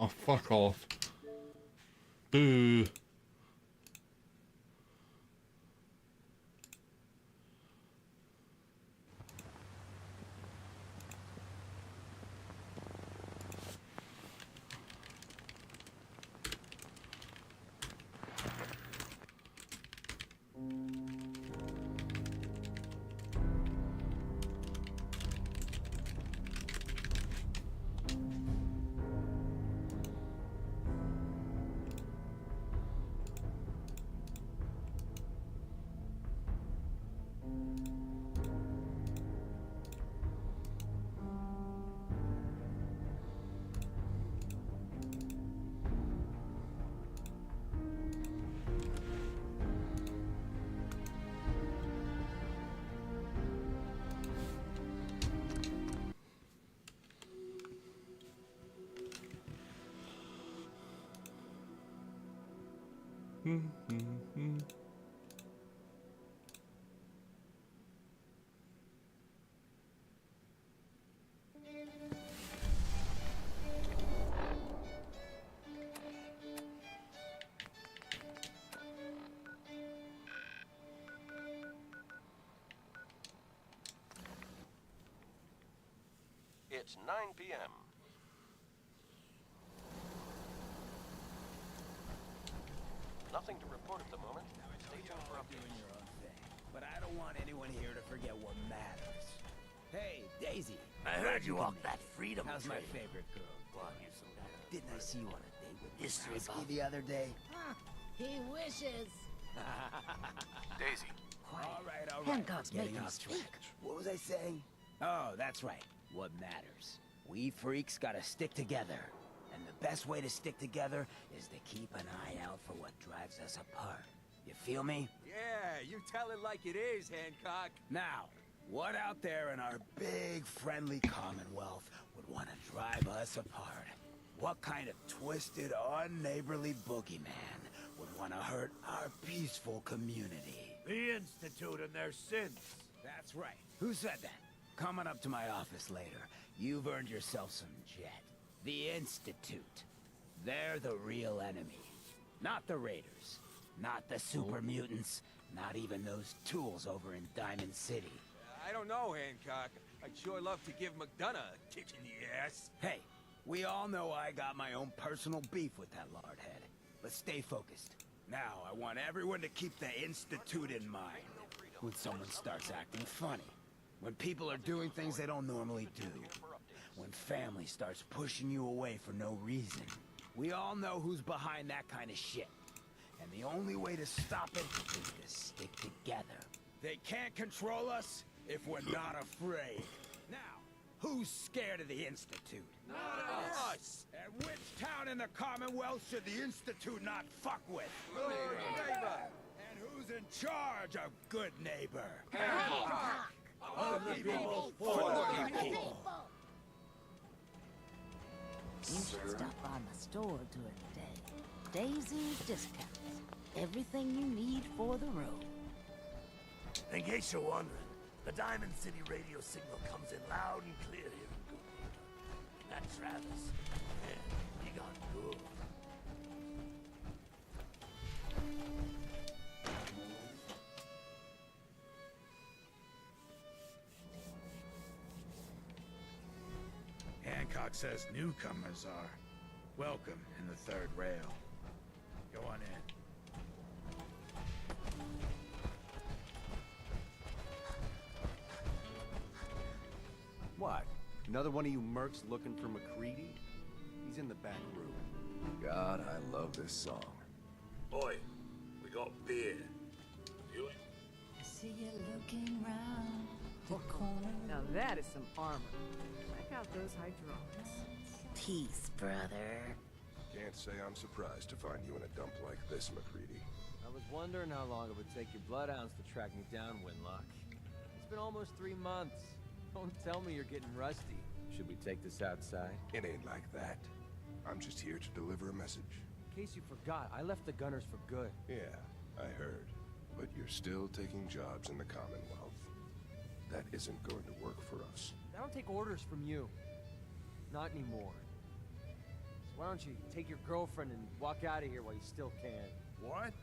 Oh, fuck off. Boo. It's 9 p.m. Nothing to report at the moment. Stay tuned for updates. But I don't want anyone here to forget what matters. Hey, Daisy. I heard you walked that freedom How's my train. favorite girl? Didn't I see you on a date with this Risky the other day? He wishes. Daisy. All right. Hancock's Getting making off speak. track. What was I saying? Oh, that's right. What matters. We freaks gotta stick together. And the best way to stick together is to keep an eye out for what drives us apart. You feel me? Yeah, you tell it like it is, Hancock. Now, what out there in our big, friendly Commonwealth would want to drive us apart? What kind of twisted, unneighborly boogeyman would want to hurt our peaceful community? The Institute and their sins. That's right. Who said that? Coming up to my office later, you've earned yourself some jet. The Institute. They're the real enemy. Not the Raiders. Not the super mutants. Not even those tools over in Diamond City. I don't know, Hancock. I'd sure love to give McDonough a kick in the ass. Hey, we all know I got my own personal beef with that lardhead. But stay focused. Now, I want everyone to keep the Institute in mind. When someone starts acting funny. When people are doing things they don't normally do. When family starts pushing you away for no reason. We all know who's behind that kind of shit. And the only way to stop it is to stick together. They can't control us if we're not afraid. Now, who's scared of the Institute? Not us! And which town in the Commonwealth should the Institute not fuck with? Good neighbor! And who's in charge of good neighbor? Hancock! Of the people, for the people. You should stop by my store during the day. Daisy's Discounts. Everything you need for the road. In case you're wondering, the Diamond City radio signal comes in loud and clear here in Goodhaven. That Travis, man, he got good. Hancock says newcomers are welcome in the third rail. Go on in. What? Another one of you mercs looking for McCready? He's in the back room. God, I love this song. Boy, we got beer. You I see you looking round the corner. Now that is some armor. Check out those hydraulics. Peace, brother. Can't say I'm surprised to find you in a dump like this, McCready. I was wondering how long it would take your bloodhounds to track me down, Winlock. It's been almost 3 months. Don't tell me you're getting rusty. Should we take this outside? It ain't like that. I'm just here to deliver a message. In case you forgot, I left the Gunners for good. Yeah, I heard. But you're still taking jobs in the Commonwealth. That isn't going to work for us. I don't take orders from you. Not anymore. That's Why don't you take your girlfriend and walk out of here while you still can? What?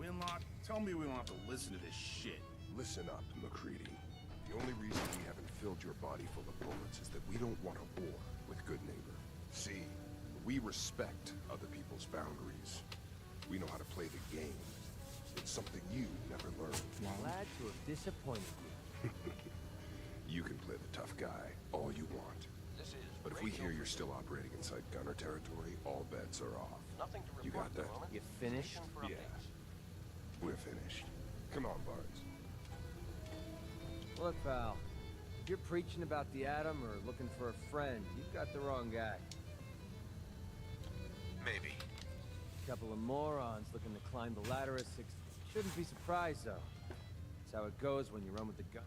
Winlock, tell me we don't have to listen to this shit. Listen up, MacReady. The only reason we haven't filled your body full of bullets is that we don't want a war with Good Neighbor. See, we respect other people's boundaries. We know how to play the game. It's something you never learned. Glad to have disappointed you. You can play the tough guy all you want. But if we hear you're still operating inside gunner territory, all bets are off. Nothing to report You got at the that? moment. You finished? Yeah. We're finished. Come on, Barnes. Look, pal. If you're preaching about the atom or looking for a friend, you've got the wrong guy. Maybe. Couple of morons looking to climb the ladder at 6. Shouldn't be surprised, though. That's how it goes when you run with the gun.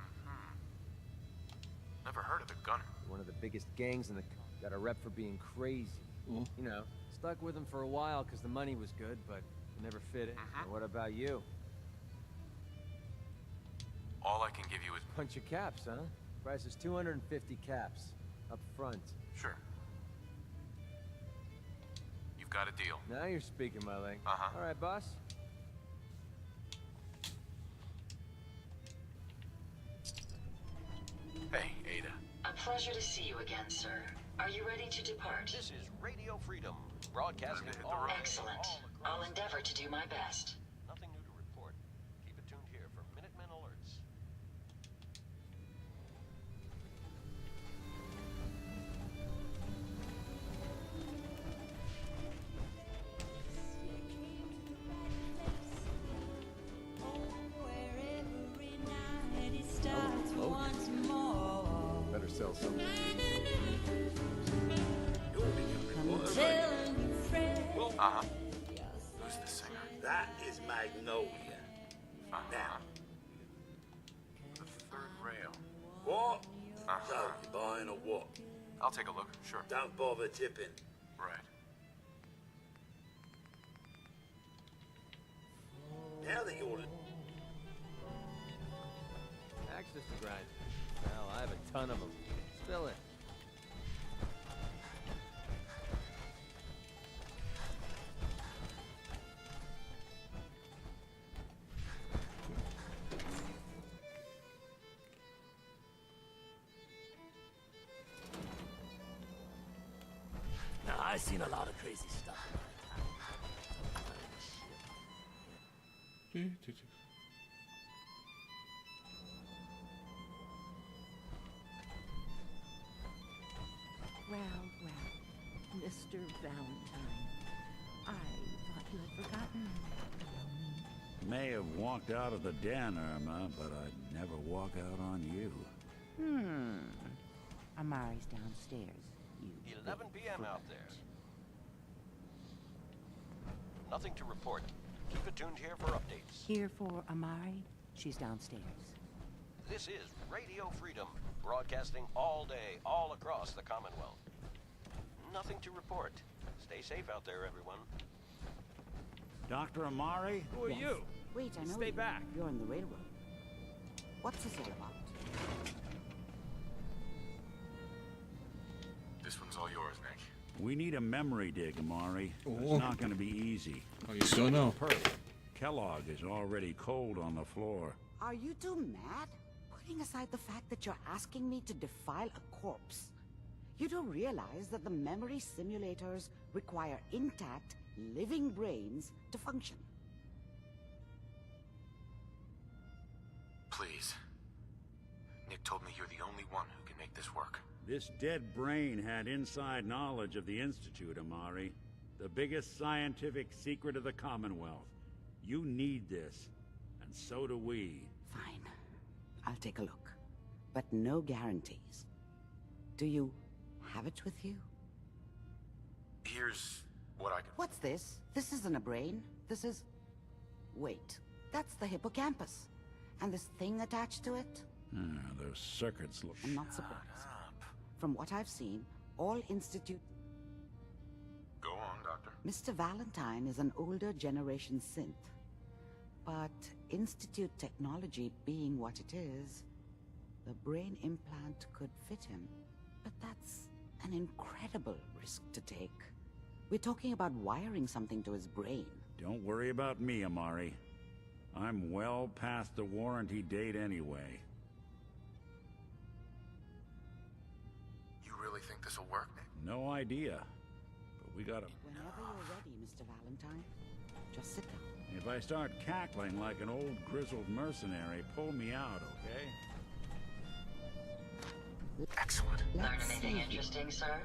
Never heard of the Gunner. One of the biggest gangs in the... Got a rep for being crazy. You know, stuck with them for a while because the money was good, but never fit in. And what about you? All I can give you is... Bunch of caps, huh? Price is 250 caps. Up front. Sure. You've got a deal. Now you're speaking my language. Uh-huh. All right, boss. Hey, Ada. A pleasure to see you again, sir. Are you ready to depart? This is Radio Freedom, broadcasting all Excellent. I'll endeavor to do my best. Nothing new to report. Keep it tuned here for Minutemen alerts. Better sell something. Uh-huh. Who's the singer? That is Magnolia. Now. The third rail. What? Uh-huh. So, you buying or what? I'll take a look, sure. Don't bother tipping. Right. Now that you're... Access to grind. Well, I have a ton of them. Spill it. Now, I've seen a lot of crazy stuff. Well, Mr. Valentine, I thought you had forgotten. May have walked out of the den, Irma, but I'd never walk out on you. Amari's downstairs. 11 p.m. out there. Nothing to report. Keep it tuned here for updates. Here for Amari. She's downstairs. This is Radio Freedom, broadcasting all day, all across the Commonwealth. Nothing to report. Stay safe out there, everyone. Dr. Amari? Who are you? Wait, I know Stay you. back. You're on the railroad. What's this all about? This one's all yours, Nick. We need a memory dig, Amari. Oh. It's not going to be easy. Oh, you still know? Kellogg is already cold on the floor. Are you two mad? Putting aside the fact that you're asking me to defile a corpse, you don't realize that the memory simulators require intact, living brains to function. Please. Nick told me you're the only one who can make this work. This dead brain had inside knowledge of the Institute, Amari. The biggest scientific secret of the Commonwealth. You need this, and so do we. Fine. I'll take a look. But no guarantees. Do you have it with you? Here's what I can... What's this? This isn't a brain. This is... Wait. That's the hippocampus. And this thing attached to it? Those circuits look... I'm not surprised. From what I've seen, all Institute... Go on, Doctor. Mr. Valentine is an older generation synth. But Institute technology being what it is, the brain implant could fit him. But that's an incredible risk to take. We're talking about wiring something to his brain. Don't worry about me, Amari. I'm well past the warranty date anyway. You really think this'll work? No idea. But we gotta... Whenever you're ready, Mr. Valentine, just sit down. If I start cackling like an old grizzled mercenary, pull me out, okay? Excellent. Learn anything interesting, sir?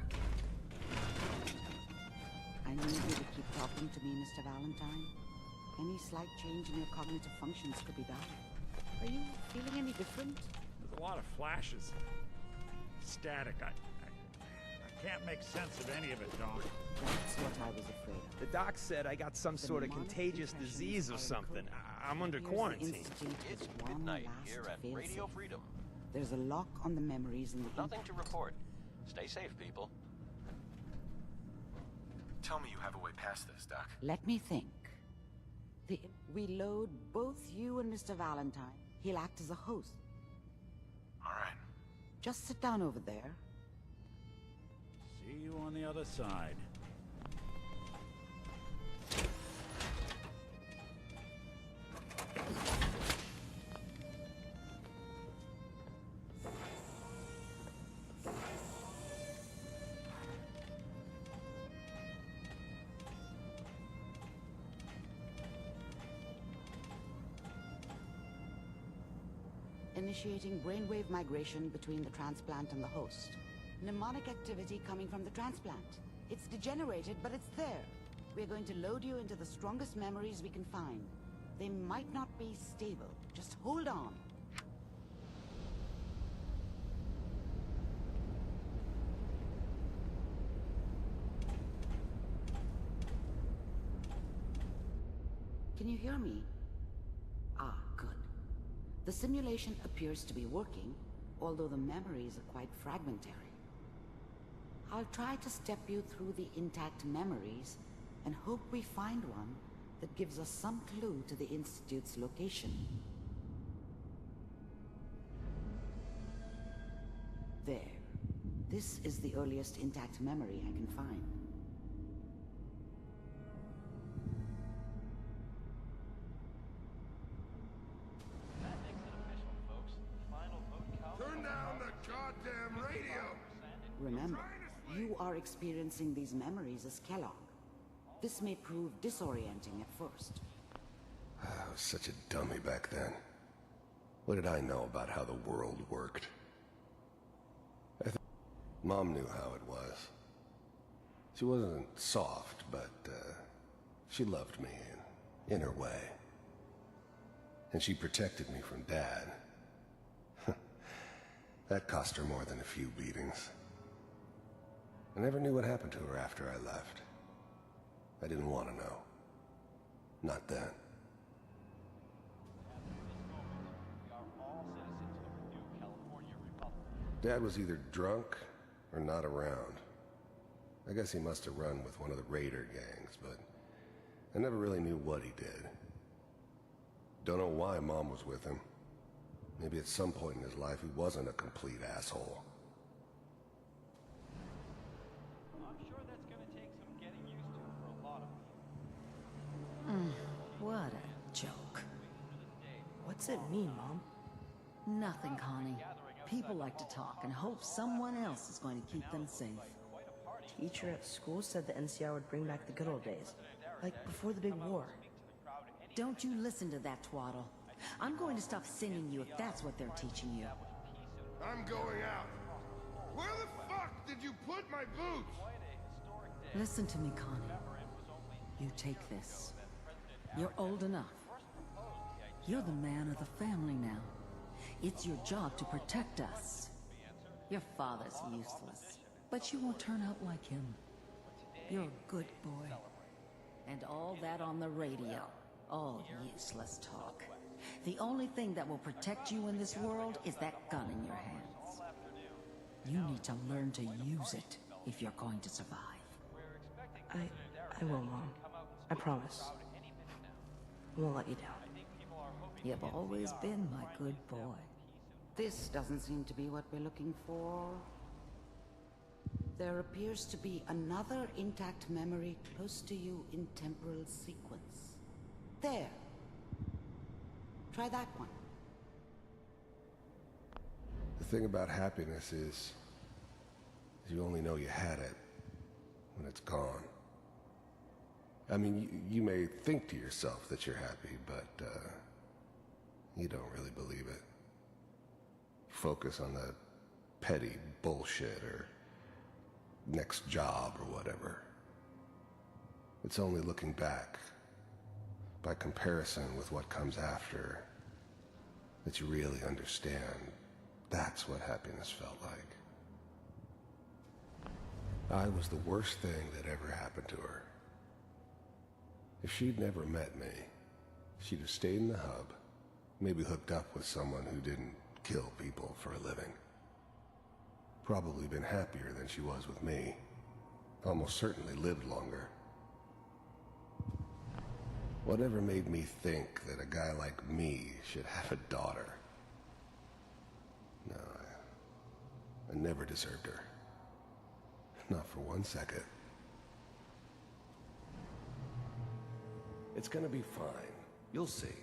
I need you to keep talking to me, Mr. Valentine. Any slight change in your cognitive functions could be bad. Are you feeling any different? There's a lot of flashes. Static. I can't make sense of any of it, Doc. That's what I was afraid of. The doc said I got some sort of contagious disease or something. I'm under quarantine. It's midnight here at Radio Freedom. There's a lock on the memories in the Nothing to report. Stay safe, people. Tell me you have a way past this, Doc. Let me think. We load both you and Mr. Valentine. He'll act as a host. All right. Just sit down over there. See you on the other side. Initiating brainwave migration between the transplant and the host. Mnemonic activity coming from the transplant. It's degenerated, but it's there. We're going to load you into the strongest memories we can find. They might not be stable. Just hold on. Can you hear me? Ah, good. The simulation appears to be working, although the memories are quite fragmentary. I'll try to step you through the intact memories and hope we find one that gives us some clue to the Institute's location. There. This is the earliest intact memory I can find. Turn down the goddamn radio! Remember, you are experiencing these memories as Kellogg. This may prove disorienting at first. I was such a dummy back then. What did I know about how the world worked? Mom knew how it was. She wasn't soft, but she loved me in her way. And she protected me from Dad. That cost her more than a few beatings. I never knew what happened to her after I left. I didn't want to know. Not then. Dad was either drunk or not around. I guess he must have run with one of the raider gangs, but I never really knew what he did. Don't know why Mom was with him. Maybe at some point in his life he wasn't a complete asshole. I'm sure that's gonna take some getting used to for a lot of people. What a joke. What's it mean, Mom? Nothing, Connie. People like to talk and hope someone else is going to keep them safe. Teacher at school said the NCR would bring back the good old days. Like before the big war. Don't you listen to that twaddle. I'm going to stop singing you if that's what they're teaching you. I'm going out. Where the fuck did you put my boots? Listen to me, Connie. You take this. You're old enough. You're the man of the family now. It's your job to protect us. Your father's useless, but you won't turn out like him. You're a good boy. And all that on the radio. All useless talk. The only thing that will protect you in this world is that gun in your hands. You need to learn to use it if you're going to survive. I will, Mom. I promise. I won't let you down. You've always been my good boy. This doesn't seem to be what we're looking for. There appears to be another intact memory close to you in temporal sequence. There. Try that one. The thing about happiness is you only know you had it when it's gone. I mean, you may think to yourself that you're happy, but you don't really believe it. Focus on the petty bullshit or next job or whatever. It's only looking back, by comparison with what comes after, that you really understand that's what happiness felt like. I was the worst thing that ever happened to her. If she'd never met me, she'd have stayed in the hub, maybe hooked up with someone who didn't kill people for a living. Probably been happier than she was with me. Almost certainly lived longer. Whatever made me think that a guy like me should have a daughter? No, I never deserved her. Not for 1 second. It's gonna be fine. You'll see.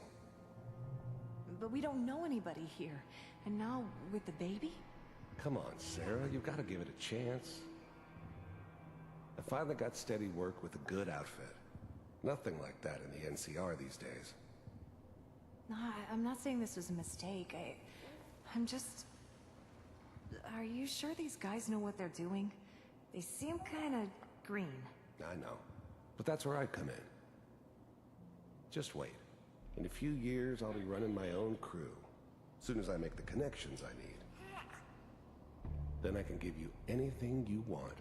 But we don't know anybody here. And now, with the baby? Come on, Sarah, you've got to give it a chance. I finally got steady work with a good outfit. Nothing like that in the NCR these days. No, I'm not saying this was a mistake. I'm just... Are you sure these guys know what they're doing? They seem kinda green. I know. But that's where I come in. Just wait. In a few years, I'll be running my own crew. As soon as I make the connections I need. Then I can give you anything you want.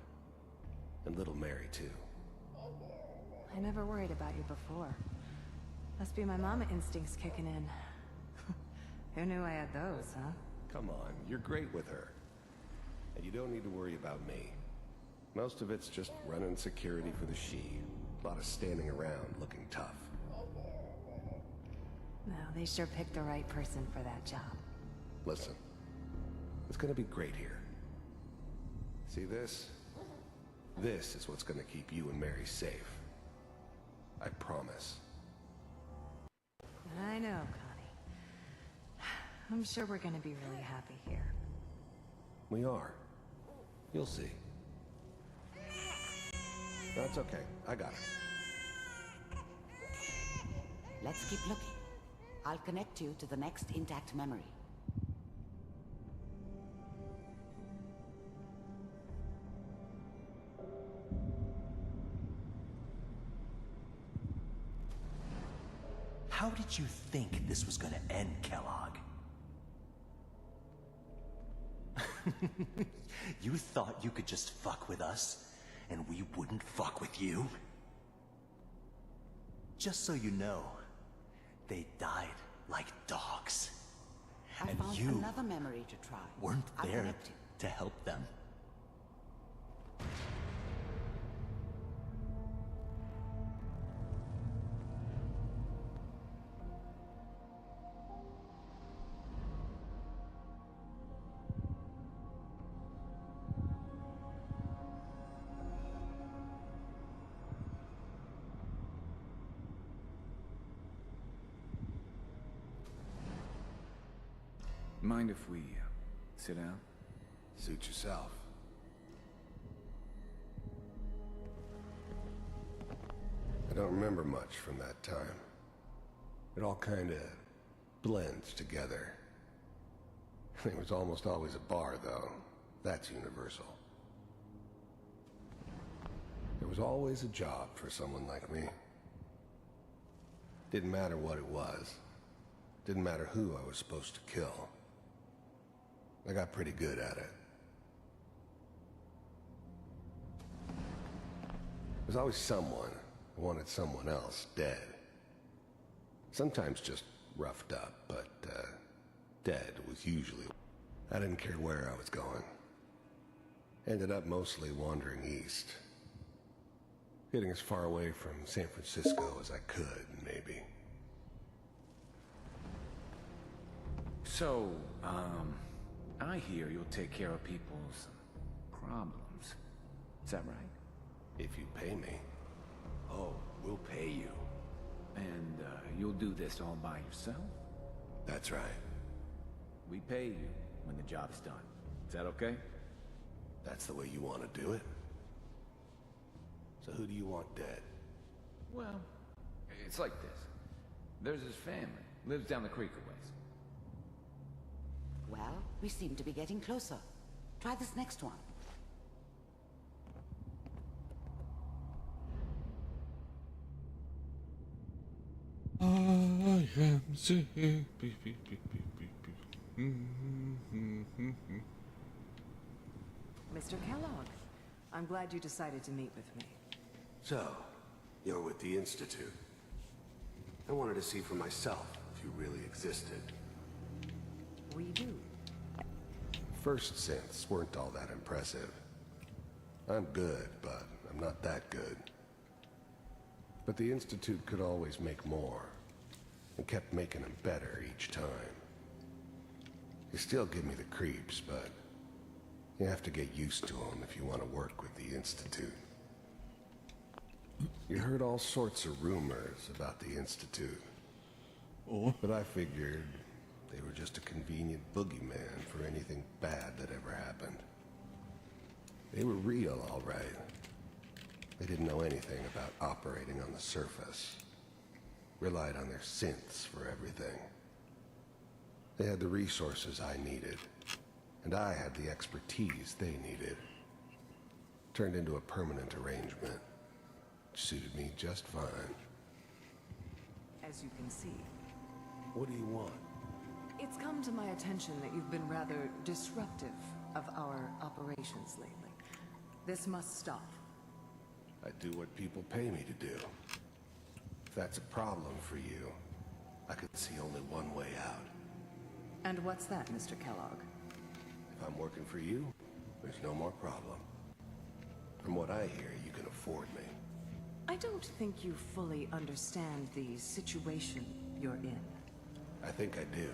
And little Mary, too. I never worried about you before. Must be my mama instincts kicking in. Who knew I had those, huh? Come on, you're great with her. And you don't need to worry about me. Most of it's just running security for the she. A lot of standing around looking tough. No, they sure picked the right person for that job. Listen, it's gonna be great here. See this? This is what's gonna keep you and Mary safe. I promise. I know, Connie. I'm sure we're gonna be really happy here. We are. You'll see. That's okay. I got it. Let's keep looking. I'll connect you to the next intact memory. How did you think this was gonna end, Kellogg? You thought you could just fuck with us, and we wouldn't fuck with you? Just so you know, they died like dogs. I And found you another memory to try. weren't I'll there connect you. to help them. Mind if we sit down? Suit yourself. I don't remember much from that time. It all kinda blends together. There was almost always a bar, though. That's universal. There was always a job for someone like me. Didn't matter what it was. Didn't matter who I was supposed to kill. I got pretty good at it. There's always someone who wanted someone else dead. Sometimes just roughed up, but dead was usually... I didn't care where I was going. Ended up mostly wandering east. Getting as far away from San Francisco as I could, maybe. So, I hear you'll take care of people's problems. Is that right? If you pay me. Oh, we'll pay you. And, you'll do this all by yourself? That's right. We pay you when the job's done. Is that okay? That's the way you want to do it? So who do you want dead? Well, it's like this. There's his family. Lives down the creek a ways. Well, we seem to be getting closer. Try this next one. I am sick. Mr. Kellogg, I'm glad you decided to meet with me. So, you're with the Institute. I wanted to see for myself if you really existed. We do. First synths weren't all that impressive. I'm good, but I'm not that good. But the Institute could always make more, and kept making them better each time. They still give me the creeps, but you have to get used to them if you want to work with the Institute. You heard all sorts of rumors about the Institute. But I figured they were just a convenient boogeyman for anything bad that ever happened. They were real, all right. They didn't know anything about operating on the surface. Relied on their synths for everything. They had the resources I needed, and I had the expertise they needed. Turned into a permanent arrangement. Suited me just fine. As you can see. What do you want? It's come to my attention that you've been rather disruptive of our operations lately. This must stop. I do what people pay me to do. If that's a problem for you, I could see only one way out. And what's that, Mr. Kellogg? If I'm working for you, there's no more problem. From what I hear, you can afford me. I don't think you fully understand the situation you're in. I think I do.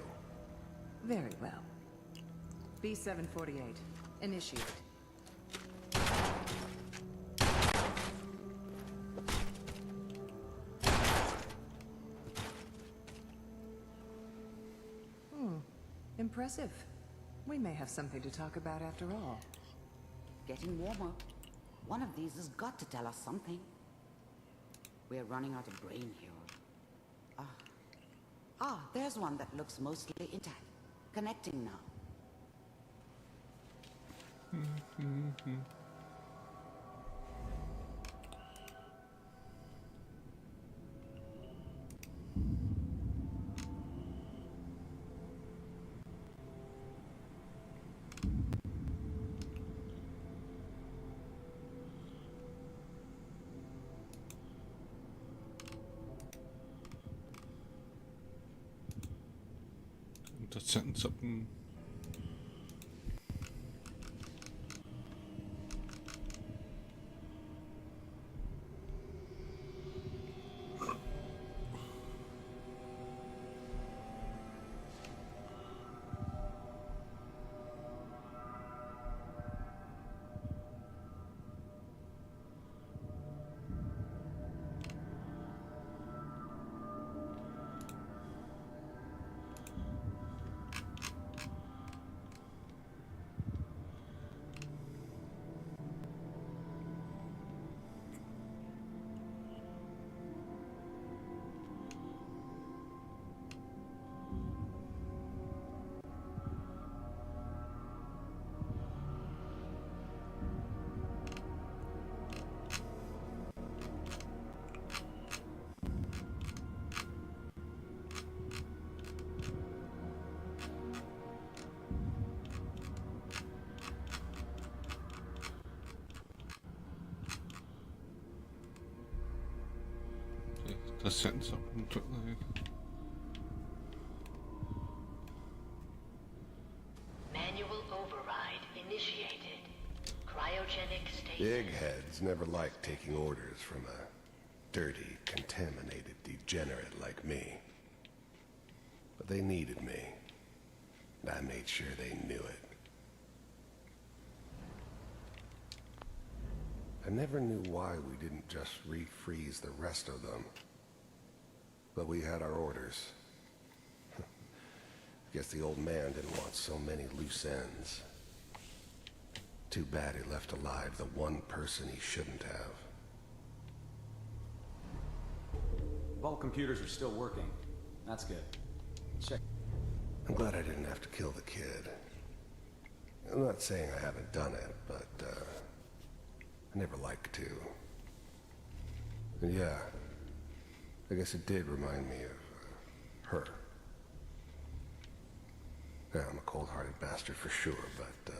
Very well. B-748, initiate. Impressive. We may have something to talk about after all. Getting warmer. One of these has got to tell us something. We're running out of brain here. There's one that looks mostly intact. Connecting now. Just setting something. Just setting something quickly. Manual override initiated. Cryogenic state. Eggheads never liked taking orders from a dirty, contaminated degenerate like me. But they needed me. And I made sure they knew it. I never knew why we didn't just refreeze the rest of them. But we had our orders. Guess the old man didn't want so many loose ends. Too bad he left alive the one person he shouldn't have. Vault computers are still working. That's good. Check. I'm glad I didn't have to kill the kid. I'm not saying I haven't done it, but, I never liked to. And yeah, I guess it did remind me of, her. Yeah, I'm a cold-hearted bastard for sure, but,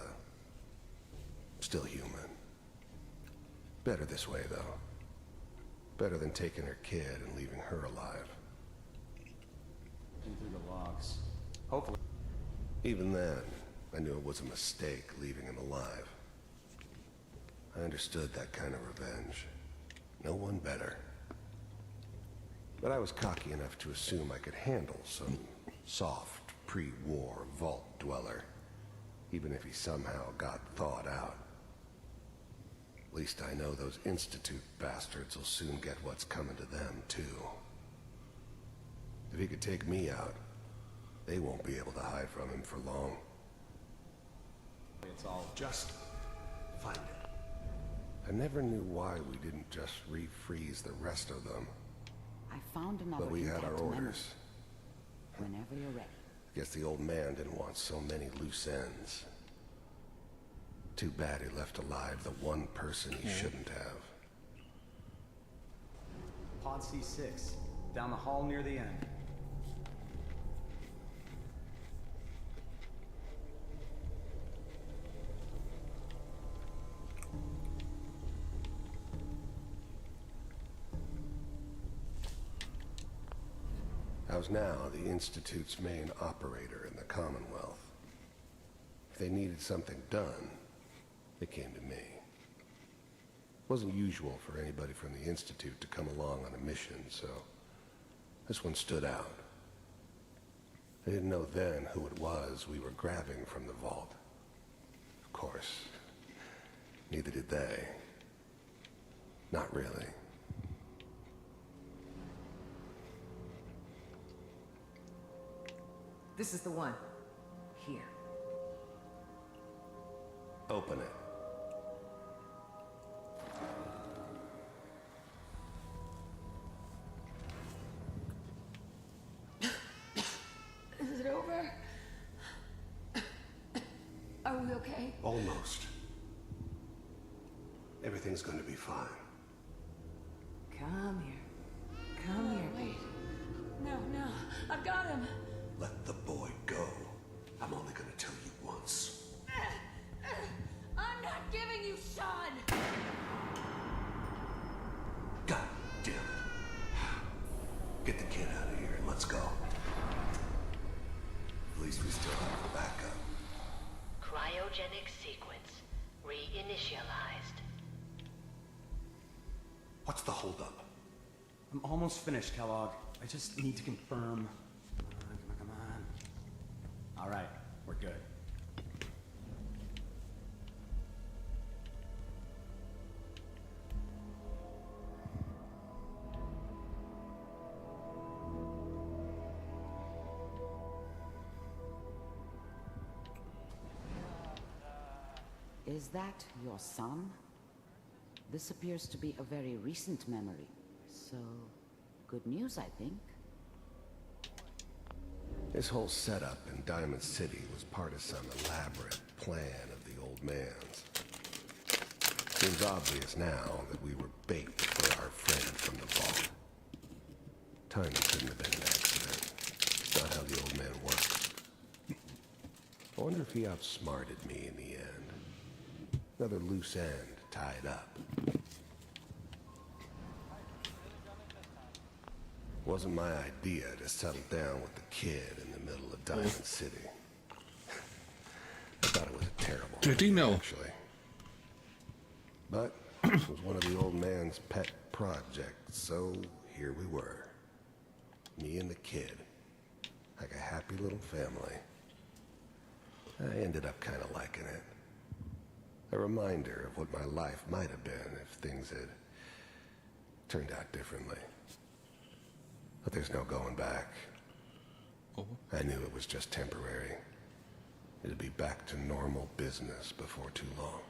still human. Better this way, though. Better than taking her kid and leaving her alive. Through the logs. Hopefully. Even then, I knew it was a mistake leaving him alive. I understood that kind of revenge. No one better. But I was cocky enough to assume I could handle some soft, pre-war vault dweller, even if he somehow got thawed out. At least I know those Institute bastards will soon get what's coming to them, too. If he could take me out, they won't be able to hide from him for long. It's all just find it. I never knew why we didn't just refreeze the rest of them. I found another. But we had our intact memory. orders. Whenever you're ready. Guess the old man didn't want so many loose ends. Too bad he left alive the one person he shouldn't have. Pod C6. Down the hall near the end. I was now the Institute's main operator in the Commonwealth. If they needed something done, they came to me. It wasn't usual for anybody from the Institute to come along on a mission, so this one stood out. I didn't know then who it was we were grabbing from the vault. Of course, neither did they. Not really. This is the one. Here. Open it. Is it over? Are we okay? Almost. Everything's gonna be fine. Come here. Come here, baby. No, no. I've got him. Let the boy go. I'm only gonna tell you once. I'm not giving you Sean! God damn it. Get the kid out of here and let's go. At least we still have the backup. Cryogenic sequence reinitialized. What's the holdup? I'm almost finished, Kellogg. I just need to confirm. Come on. All right, we're good. Is that your son? This appears to be a very recent memory. So, good news, I think. This whole setup in Diamond City was part of some elaborate plan of the old man's. Seems obvious now that we were bait for our friend from the vault. Timing couldn't have been an accident. It's not how the old man works. I wonder if he outsmarted me in the end. Another loose end tied up. Wasn't my idea to settle down with the kid in the middle of Diamond City. I thought it was a terrible idea, actually. But it was one of the old man's pet projects, so here we were. Me and the kid. Like a happy little family. I ended up kind of liking it. A reminder of what my life might have been if things had turned out differently. But there's no going back. I knew it was just temporary. It'd be back to normal business before too long.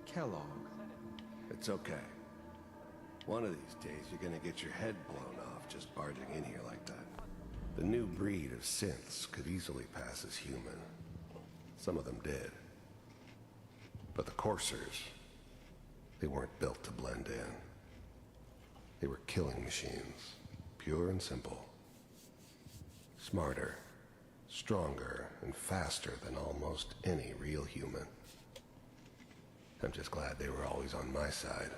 Kellogg. It's okay. One of these days, you're gonna get your head blown off just barging in here like that. The new breed of synths could easily pass as human. Some of them did. But the coursers, they weren't built to blend in. They were killing machines, pure and simple. Smarter, stronger, and faster than almost any real human. I'm just glad they were always on my side.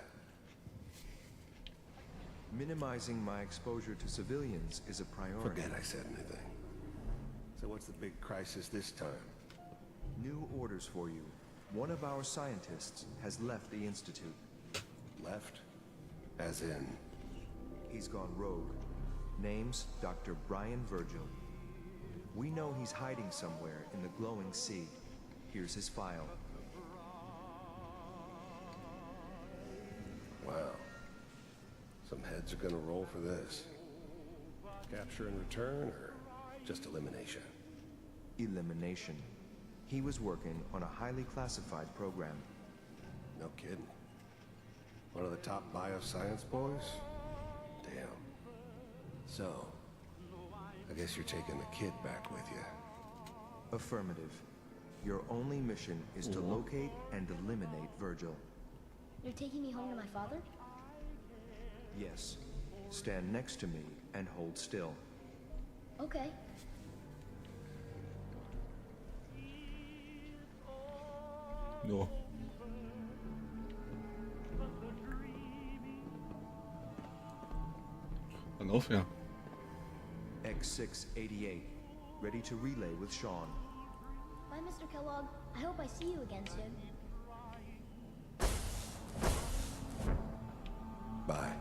Minimizing my exposure to civilians is a priority. Forget I said anything. So what's the big crisis this time? New orders for you. One of our scientists has left the Institute. Left? As in? He's gone rogue. Name's Dr. Brian Virgil. We know he's hiding somewhere in the glowing sea. Here's his file. Wow. Some heads are gonna roll for this. Capture and return, or just elimination? Elimination. He was working on a highly classified program. No kidding. One of the top bioscience boys? Damn. So, I guess you're taking the kid back with you. Affirmative. Your only mission is to locate and eliminate Virgil. You're taking me home to my father? Yes. Stand next to me and hold still. Okay. No. Enough, yeah. X688. Ready to relay with Sean. Bye, Mr. Kellogg. I hope I see you again soon. Bye.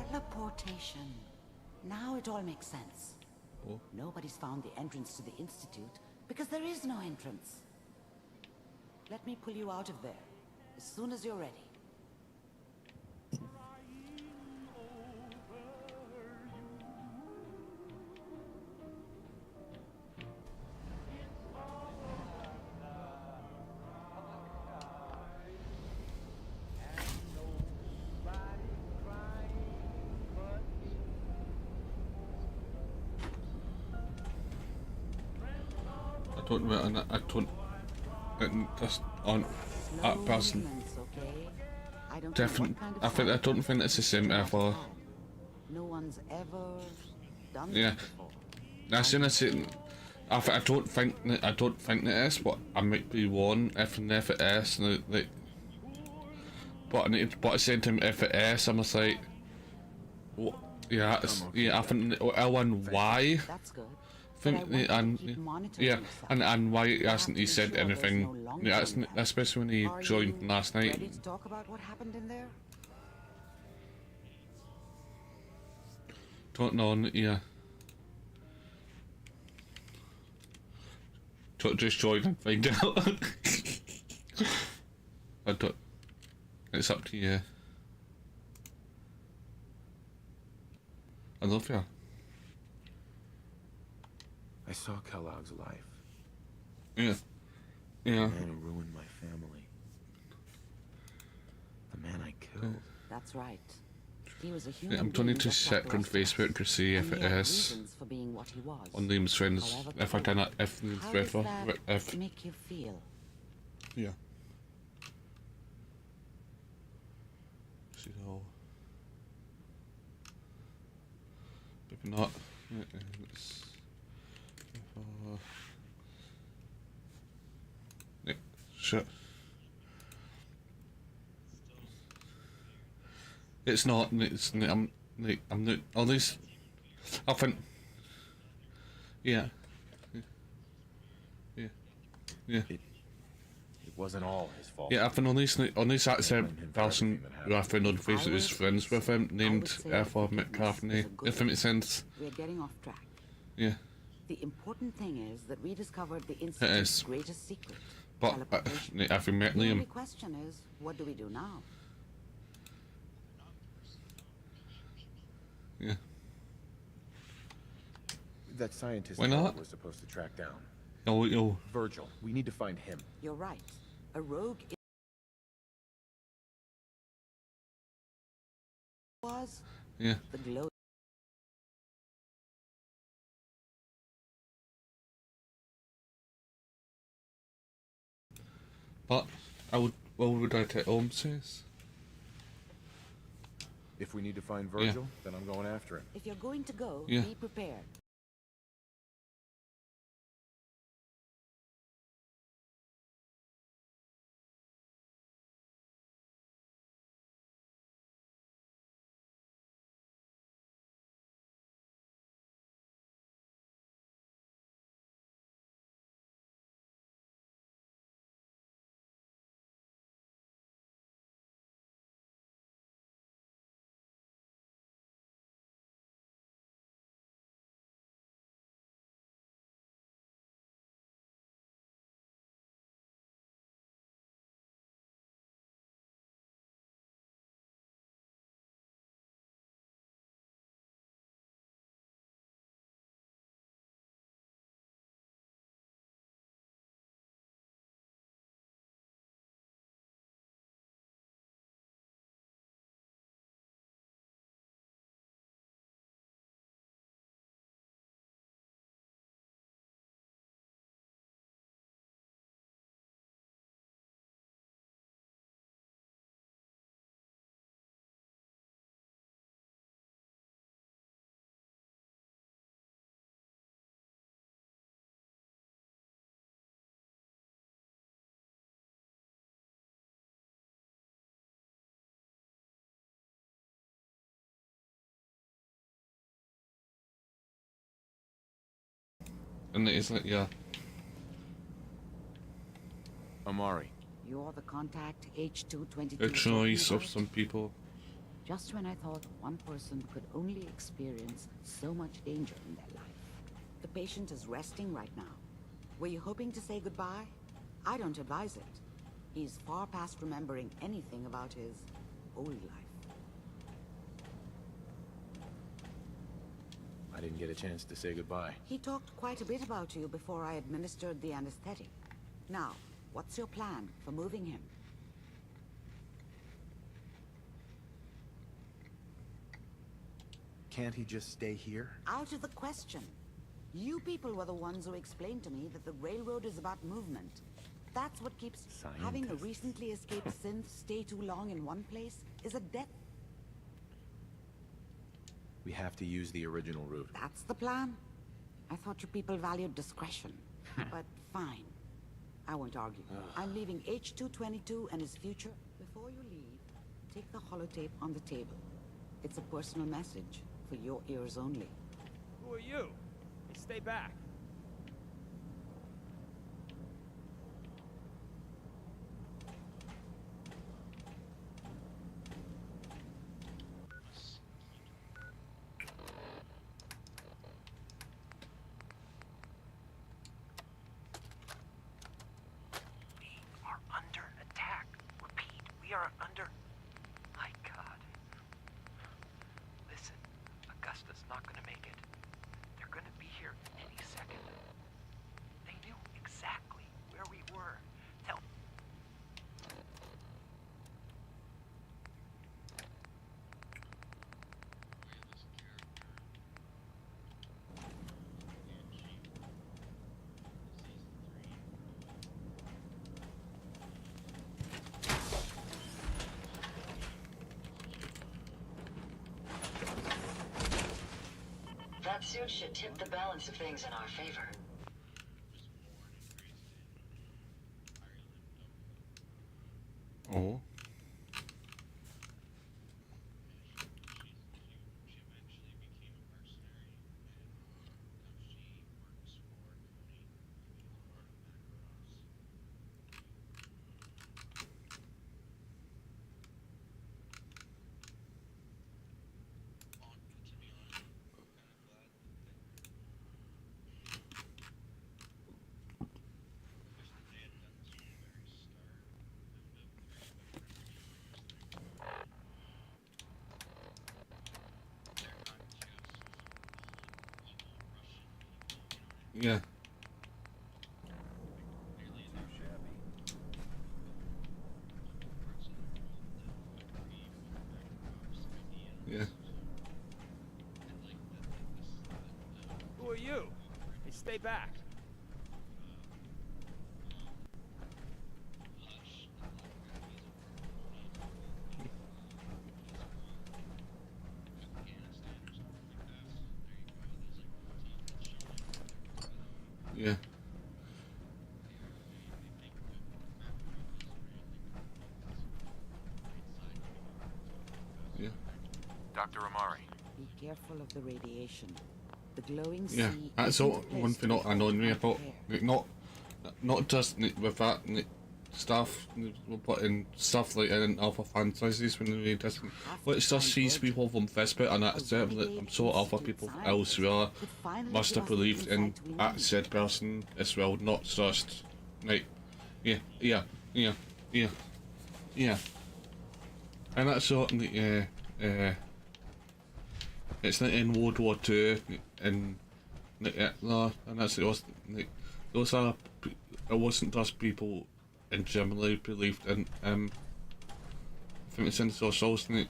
Teleportation. Now it all makes sense. Oh. Nobody's found the entrance to the Institute because there is no entrance. Let me pull you out of there as soon as you're ready. I don't just on that person. Different. I don't think it's the same ever. No one's ever done Yeah. As soon as it, I don't think that it is, but I might be wrong. If it is, like, but at the same time, if it is, I'm just like, what? Yeah, I think L1Y. That's good. And why hasn't he said anything? Yeah, especially when he joined last night. Ready to talk about what happened in there? Don't know. Yeah. Just join and find out. I don't. It's up to you. I love you. I saw Kellogg's life. Yeah. Yeah. The man who ruined my family. The man I killed. That's right. He was a human. Yeah, I'm turning to check on Facebook to see if it is on Liam's friends. If I cannot, if make you feel? Yeah. See how. Maybe not. Shit. It's not. I'm not. At least I think. Yeah. Yeah. Yeah. It wasn't all his fault. Yeah, I found on this accent person who I found on Facebook is friends with him, named Arthur McCartney, if it makes sense. We're getting off track. Yeah. The important thing is that we discovered the It Institute's is. greatest secret. But have you met The Liam? only question is, what do we do now? Yeah. That scientist Why not? was supposed to track down. Yo. Virgil. We need to find him. You're right. A rogue was Yeah. the glow. But what would I take Holmes says? If we need to find Virgil, then I'm going after him. If you're going to go, Yeah. be prepared. And it's like, yeah. Amari. You're the contact H222. A choice of some people. Just when I thought one person could only experience so much danger in their life. The patient is resting right now. Were you hoping to say goodbye? I don't advise it. He's far past remembering anything about his old life. I didn't get a chance to say goodbye. He talked quite a bit about you before I administered the anesthetic. Now, what's your plan for moving him? Can't he just stay here? Out of the question. You people were the ones who explained to me that the railroad is about movement. That's what keeps having a recently escaped synth stay too long in one place is a death. We have to use the original route. That's the plan? I thought you people valued discretion. But fine. I won't argue. I'm leaving H222 and his future. Before you leave, take the holotape on the table. It's a personal message for your ears only. Who are you? Stay back. We are under... My God. Listen, Augusta's not gonna make it. They're gonna be here any second. They knew exactly where we were. Tell... That suit should tip the balance of things in our favor. Oh. Yeah. Yeah. Who are you? Hey, stay back. Yeah. Yeah. Dr. Amari. Be careful of the radiation. The glowing Yeah, sea that's isn't all a place one to thing not annoying me about. prepare. Like, not just with that stuff, but in stuff like in Alpha Fantasies when they just let's just see people from Vespa and that's it. Like, I'm sure other people elsewhere must have believed in that said person as well, not just like yeah. And that's certainly it's like in World War II and like Hitler, and that's it was like those are it wasn't just people in generally believed in I think it's in socials like,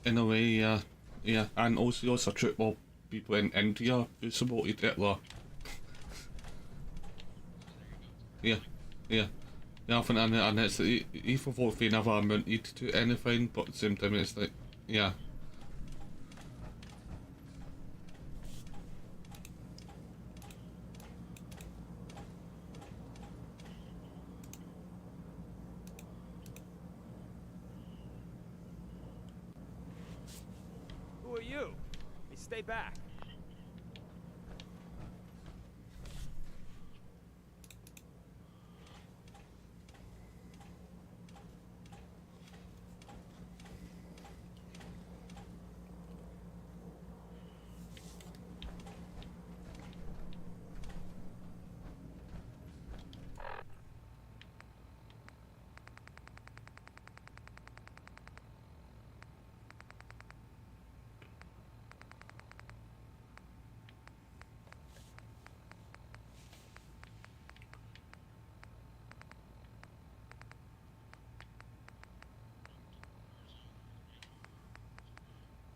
in a way, yeah, and also true well people in India who supported Hitler. Yeah. Yeah, I think and it's like, even though they never amounted to anything, but at the same time it's like, yeah. Who are you? Hey, stay back.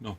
No.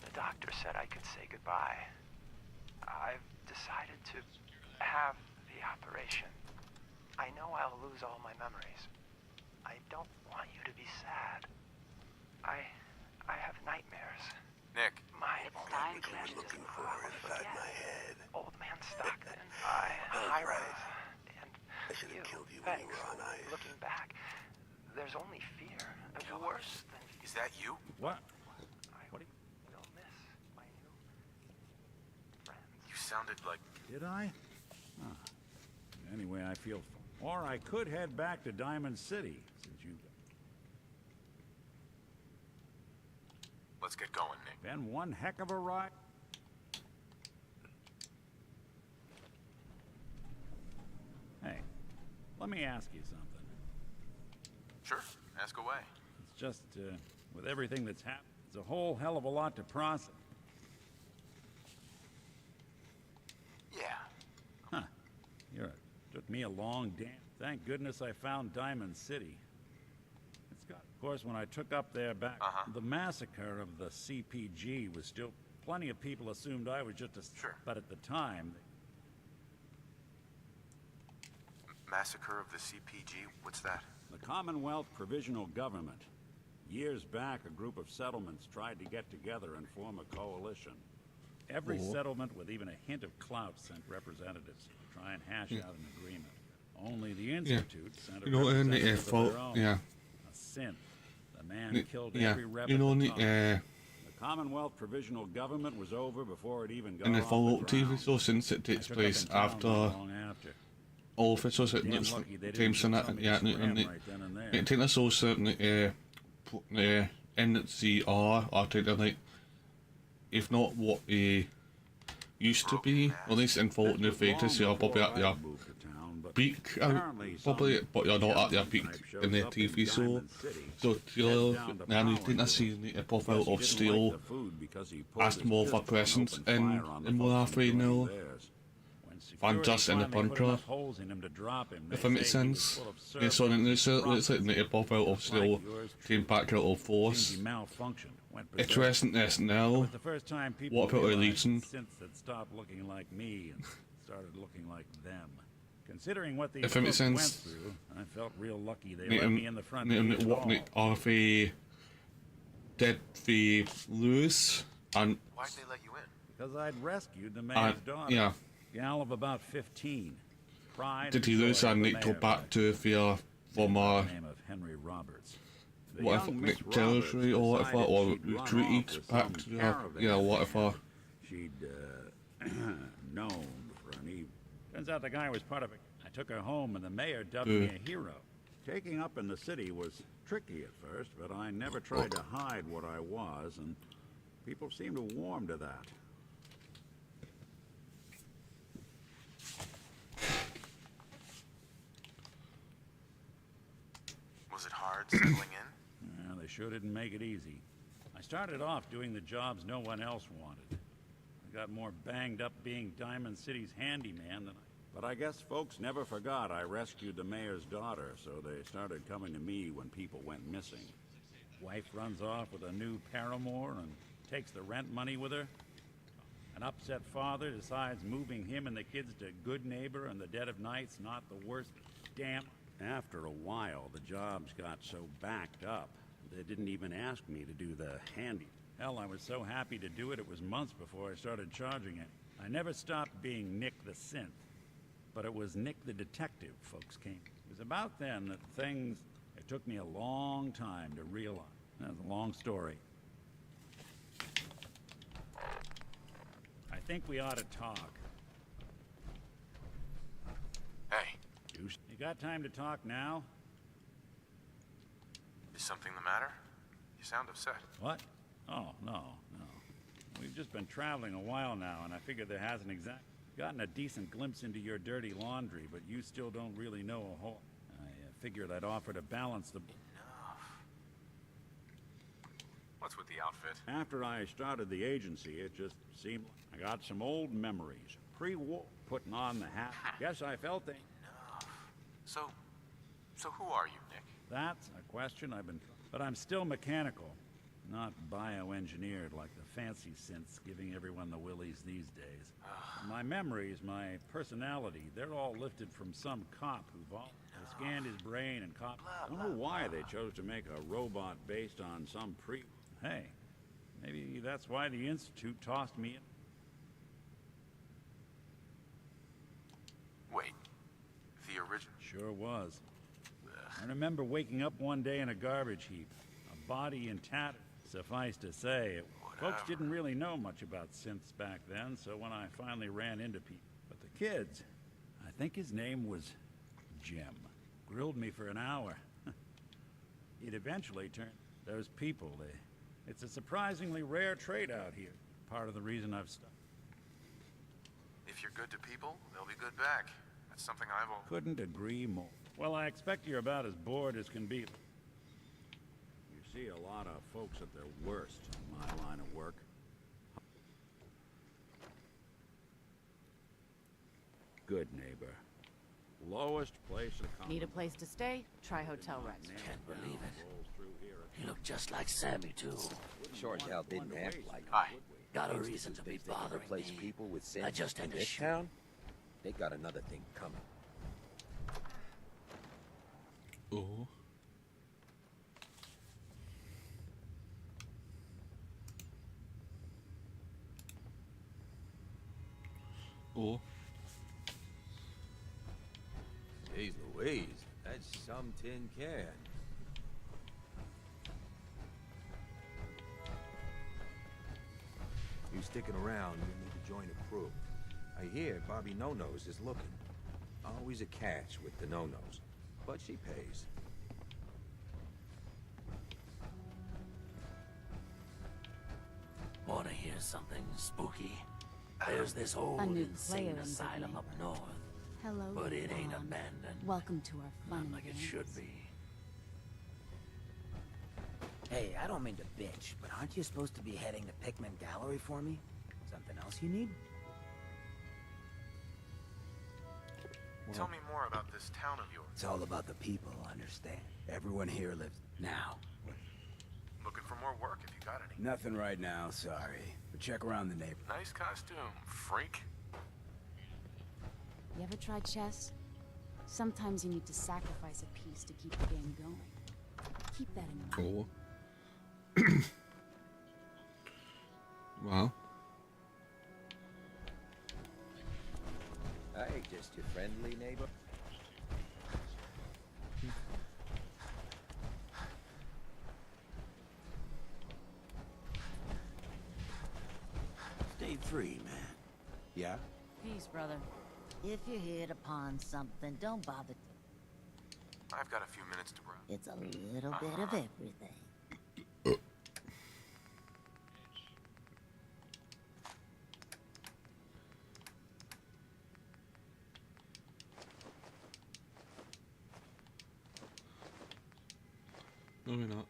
The doctor said I could say goodbye. I've decided to have the operation. I know I'll lose all my memories. I don't want you to be sad. I have nightmares. Nick. My mind is looking for inside my head. Old man Stockton. High rise. And I should have killed you when you were on ice. Looking back, there's only fear. Worse than fear. Is that you? What? Will miss my new friends. You sounded like... Did I? Huh. Anyway, I feel... Or I could head back to Diamond City, since you... Let's get going, Nick. Been one heck of a ride. Hey, let me ask you something. Sure, ask away. It's just, with everything that's happened, it's a whole hell of a lot to process. Yeah. Huh. Took me a long damn... Thank goodness I found Diamond City. Of course, when I took up there back, the massacre of the CPG was still... Plenty of people assumed I was just a... Sure. But at the time... Massacre of the CPG? What's that? The Commonwealth Provisional Government. Years back, a group of settlements tried to get together and form a coalition. Every settlement with even a hint of clout sent representatives to try and hash out an agreement. Only the Institute sent a representative of their own. Yeah. A synth. The man who killed every rep you know, the Commonwealth Provisional Government was over before it even got in the off follow-up the TV ground. show, since it takes place after all of it, so it's James in it, it takes us all certainly NCR are taking like, if not what they used to be, at least in Fallout New Vegas, you're probably at your peak, probably, but you're not at your peak in the TV show. So you're now taking a season a profile of Steel asked more for presence in Warfare now than just in the Puncher, if that makes sense. Yeah, so then it's like the profile of Steel came back out of force. Interesting this now. What about Legion? Since it stopped looking like me and started looking like them. Considering what these If that makes folks went sense. through, I felt real lucky they let me in the front gate What are they dead for Lewis and Why'd they let you in? Because I'd rescued the mayor's daughter. yeah. Gal of about 15. Pride Did he and lose joy and of the need to mayor back to fear from by the name of Henry Roberts. The what if young Miss territory or Roberts whatever, or decided she'd run off retreated with back some to caravan yeah, whatever. She'd known for an evening. Turns out the guy was part of it. I took her home and the mayor dubbed me a hero. Taking up in the city was tricky at first, but I never tried to hide what I was, and people seemed to warm to that. Was it hard settling in? Yeah, they sure didn't make it easy. I started off doing the jobs no one else wanted. I got more banged up being Diamond City's handyman than But I guess folks never forgot I rescued the mayor's daughter, so they started coming to me when people went missing. Wife runs off with a new paramour and takes the rent money with her. An upset father decides moving him and the kids to Good Neighbor in the dead of night's not the worst damn. After a while, the jobs got so backed up, they didn't even ask me to do the handy. Hell, I was so happy to do it, it was months before I started charging it. I never stopped being Nick the Synth, but it was Nick the Detective folks came. It was about then that things, it took me a long time to realize. That's a long story. I think we ought to talk. Hey. You got time to talk now? Is something the matter? You sound upset. What? Oh, no. We've just been traveling a while now, and I figured there hasn't exactly gotten a decent glimpse into your dirty laundry, but you still don't really know a whole. I figured I'd offer to balance the... What's with the outfit? After I started the agency, it just seemed I got some old memories. Pre-war, putting on the hat. Guess I felt they... So who are you, Nick? That's a question I've been... But I'm still mechanical, not bioengineered like the fancy synths giving everyone the willies these days. My memories, my personality, they're all lifted from some cop who scanned his brain and cop... I don't know why they chose to make a robot based on some Hey, maybe that's why the Institute tossed me in. Wait, the original... Sure was. I remember waking up one day in a garbage heap, a body in tatters. Suffice to say, folks didn't really know much about synths back then, so when I finally ran into people... But the kids, I think his name was Jim, grilled me for an hour. It eventually turned... Those people, it's a surprisingly rare trait out here. Part of the reason I've stuck. If you're good to people, they'll be good back. That's something I've always... Couldn't agree more. Well, I expect you're about as bored as can be. You see a lot of folks at their worst in my line of work. Good Neighbor. Lowest place in the... Need a place to stay? Try Hotel Rex. Can't believe it. You look just like Sammy, too. Short gal didn't act like Got a reason to be bothering replace me. people with I sense just in had to this shoot. town? They got another thing coming. Oh. Oh. Jeez Louise, that's some tin can. You sticking around, you need to join a crew. I hear Bobby No-Nose is looking. Always a catch with the No-Nose, but she pays. Wanna hear something spooky? There's this old A new insane player in asylum Big up Neighbor. north. Hello, But it ain't Vaughn. abandoned. Welcome to our fun Not like it should be. Hey, I don't mean to bitch, but aren't you supposed to be heading to Pikmin Gallery for me? Something else you need? Tell me more about this town of yours. It's all about the people, understand? Everyone here lives now. Looking for more work if you got any. Nothing right now, sorry. But check around the neighborhood. Nice costume, freak. You ever tried chess? Sometimes you need to sacrifice a piece to keep the game going. Keep that in mind. Oh. Wow. Hey, just your friendly neighbor. Stay free, man. Yeah? Peace, brother. If you're here to pawn something, don't bother. I've got a few minutes to run. It's a little bit of everything. No, we're not.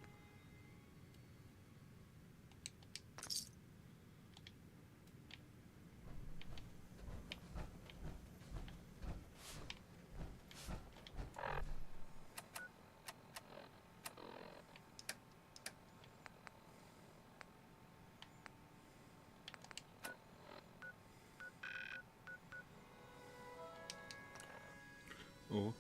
Oh.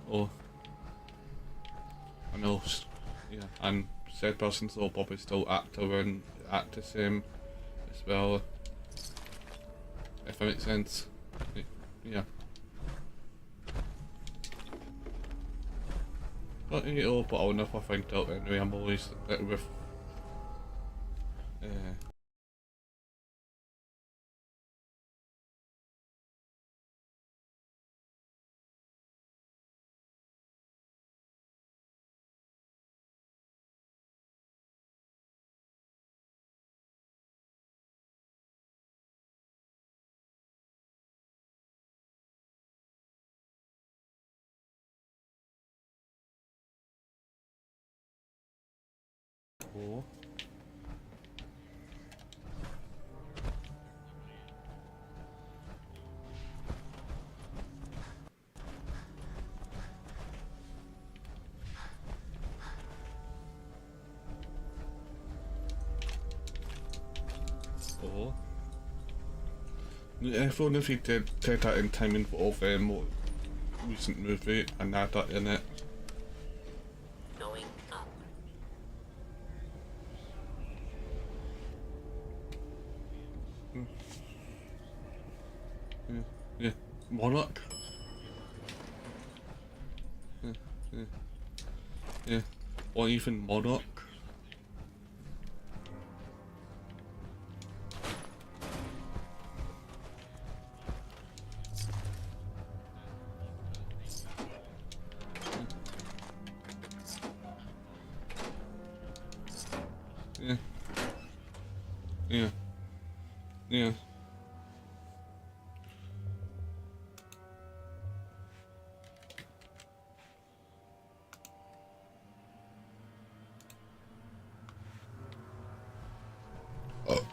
Oh. I know, yeah, and said person will probably still act the same as well, if that makes sense. Yeah. But I'll never find out anyway. I'm always with oh. Oh. If only if he did take that in time of more recent movie and add that in it. Going up. Yeah. Monarch. Yeah. Or even Monarch. Yeah. Yeah. Oh.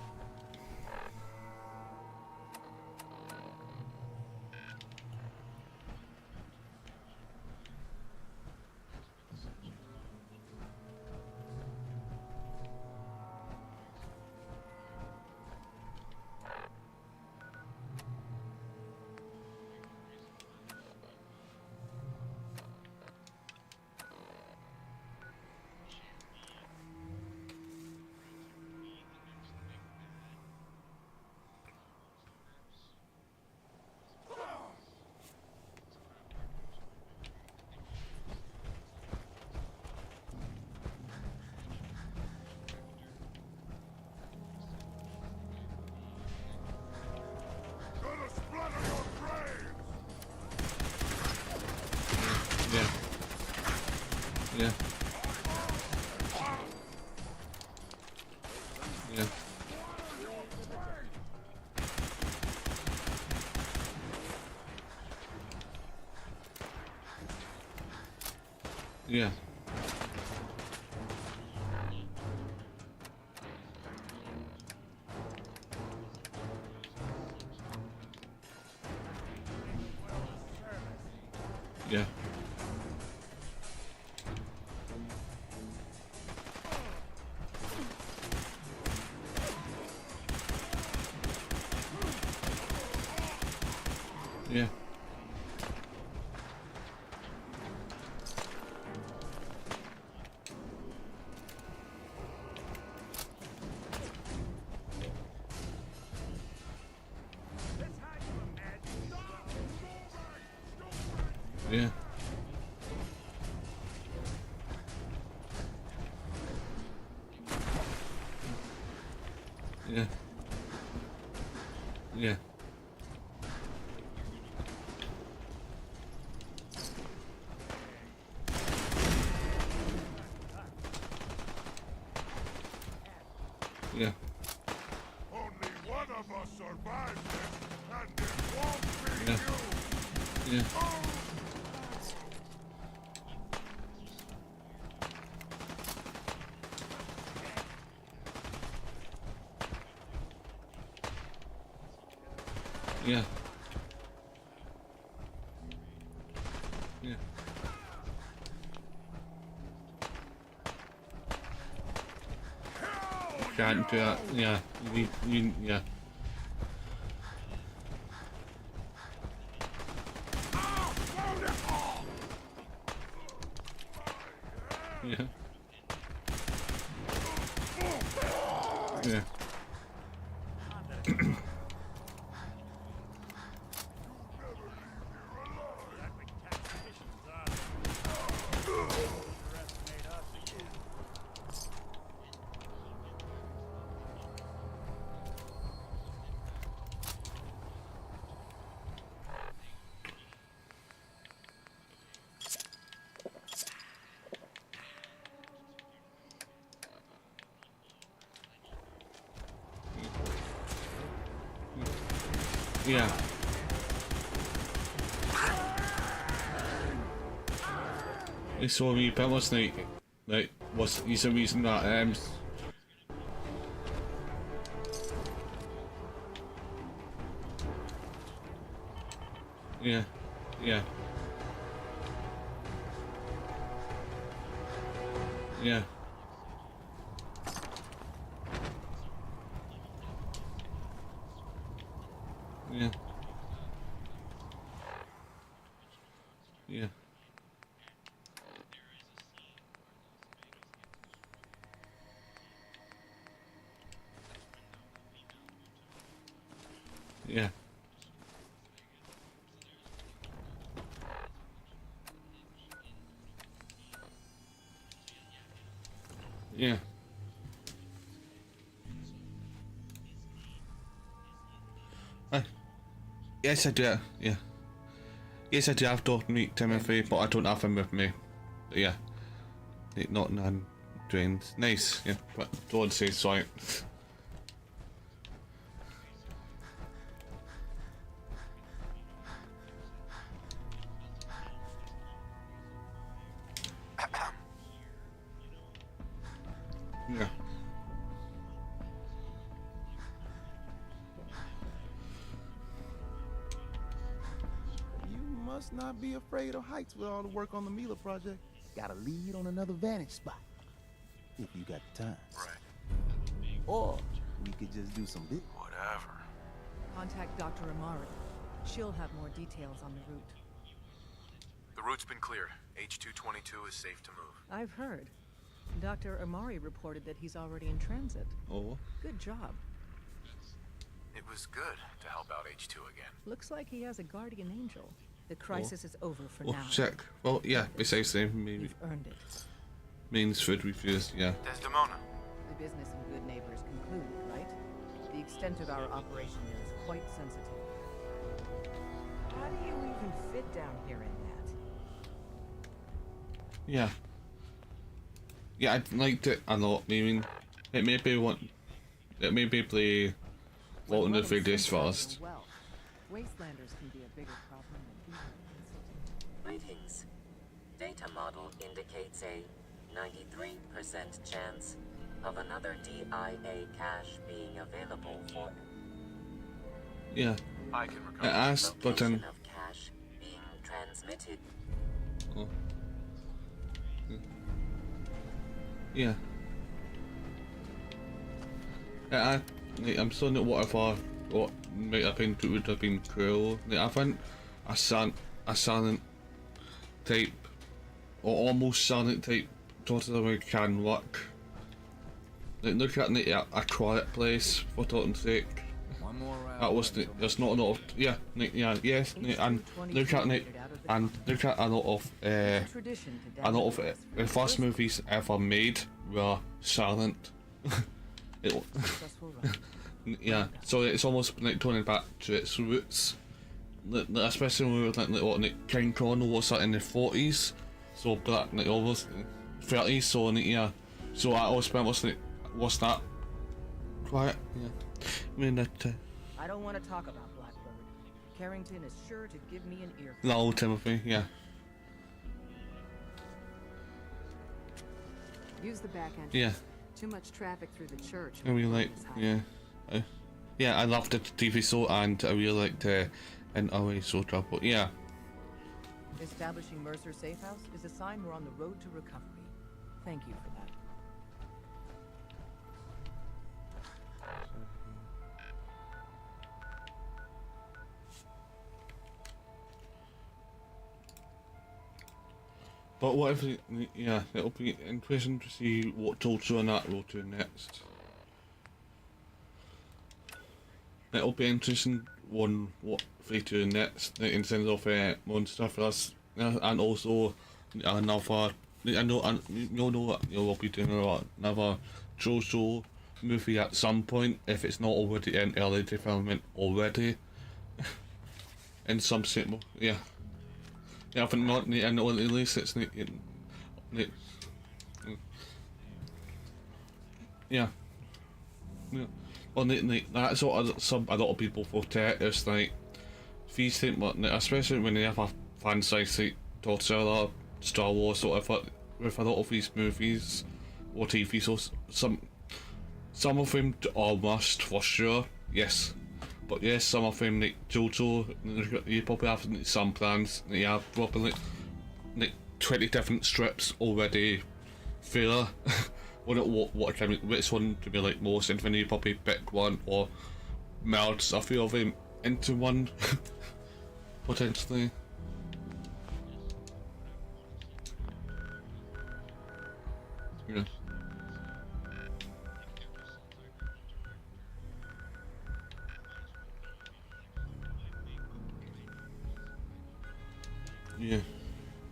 Yeah. Yeah. Yeah. Yeah. Yeah. Yeah. Yeah. Yeah. Yeah. Yeah. Only one of us survived this, and it won't be Yeah. you! Yeah. Yeah. Yeah. Can't do that. Yeah. Yeah. Yeah. Yeah. Yeah. They saw me bit last night. Like, was he's the reason that yeah. Yeah. Yeah. Yeah. Yeah. Yeah. Yeah. Yes, I do. Yeah. Yes, I do have to meet Timothy, but I don't have him with me. But yeah. Not none drains. Nice. Yeah. But don't say sorry. Yeah. You must not be afraid of heights with all the work on the Mila project. Got a lead on another vantage spot. If you got the time. Right. Or we could just do some bit. Whatever. Contact Dr. Amari. She'll have more details on the route. The route's been cleared. H-222 is safe to move. I've heard. Dr. Amari reported that he's already in transit. Oh. Good job. It was good to help out H2 again. Looks like he has a guardian angel. The crisis is over for Oh, now. sick. Well, yeah, precisely. Maybe. You've earned it. Means food refused, yeah. Desdemona. The business and good neighbors concluded, right? The extent of our operation is quite sensitive. How do you even fit down here in that? Yeah. Yeah, I liked it a lot. I mean, it made me want. It made me play Vault in the 3Ds first. Well, wastelanders can be a bigger problem than people. Greetings. Data model indicates a 93% chance of another DIA cache being available for. Yeah. I can recover. It asked button. Of cache being transmitted. Oh. Yeah. I'm still not what might have been would have been cruel. Like, I think a silent type or almost silent type totally can work. Like, look at a quiet place for talking sake. One more round. That was there's not a lot of and look at it and look at a lot of the first movies ever made were silent. Yeah, so it's almost like turning back to its roots, especially when we were like King Kong was in the 40s, so back like almost 30s. So yeah, so I always spent what's that quiet? Yeah, I mean that. I don't want to talk about Blackbird. Carrington is sure to give me an ear. No, Timothy. Yeah. Use the back entrance. Yeah. Too much traffic through the church. I really like, yeah. Yeah, I loved the TV show and I really liked and Away So Trouble. Yeah. Establishing Mercer Safe House is a sign we're on the road to recovery. Thank you for that. But what if, yeah, it'll be interesting to see what Jojo and that will do next. It'll be interesting on what they do next in terms of monster for us, and also another. I know, you'll be doing another Jojo movie at some point if it's not already in early development already. In some shape, yeah. Yeah, I think not. I know at least it's yeah. Yeah. Well, that's what some a lot of people protect. It's like these things, especially when they have a fan site like Godzilla, Star Wars, or whatever. With a lot of these movies or TV shows, some of them are must for sure. Yes, but yes, some of them like JoJo, you probably have some plans. You have probably like 20 different strips already there. Which one to be like most, and then you probably pick one or merge a few of them into one potentially. Yeah. Yeah.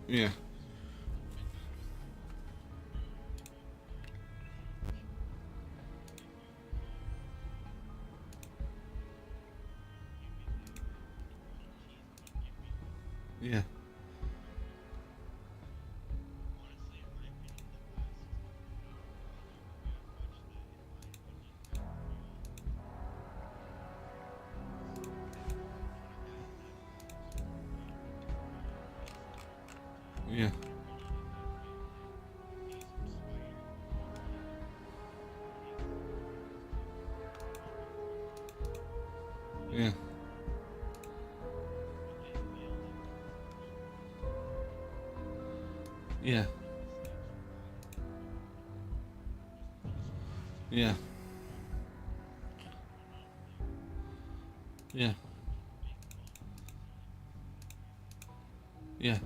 Yeah. Yeah. Yeah. Yeah. Yeah. Yeah. Yeah. Yeah.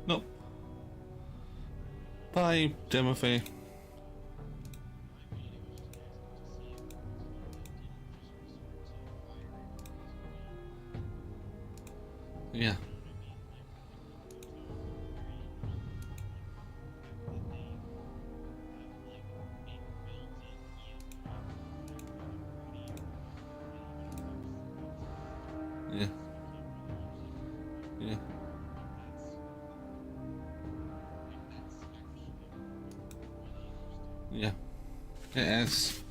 Nope. Bye, Timothy. Yeah. Yeah. Yeah. Yeah. It is.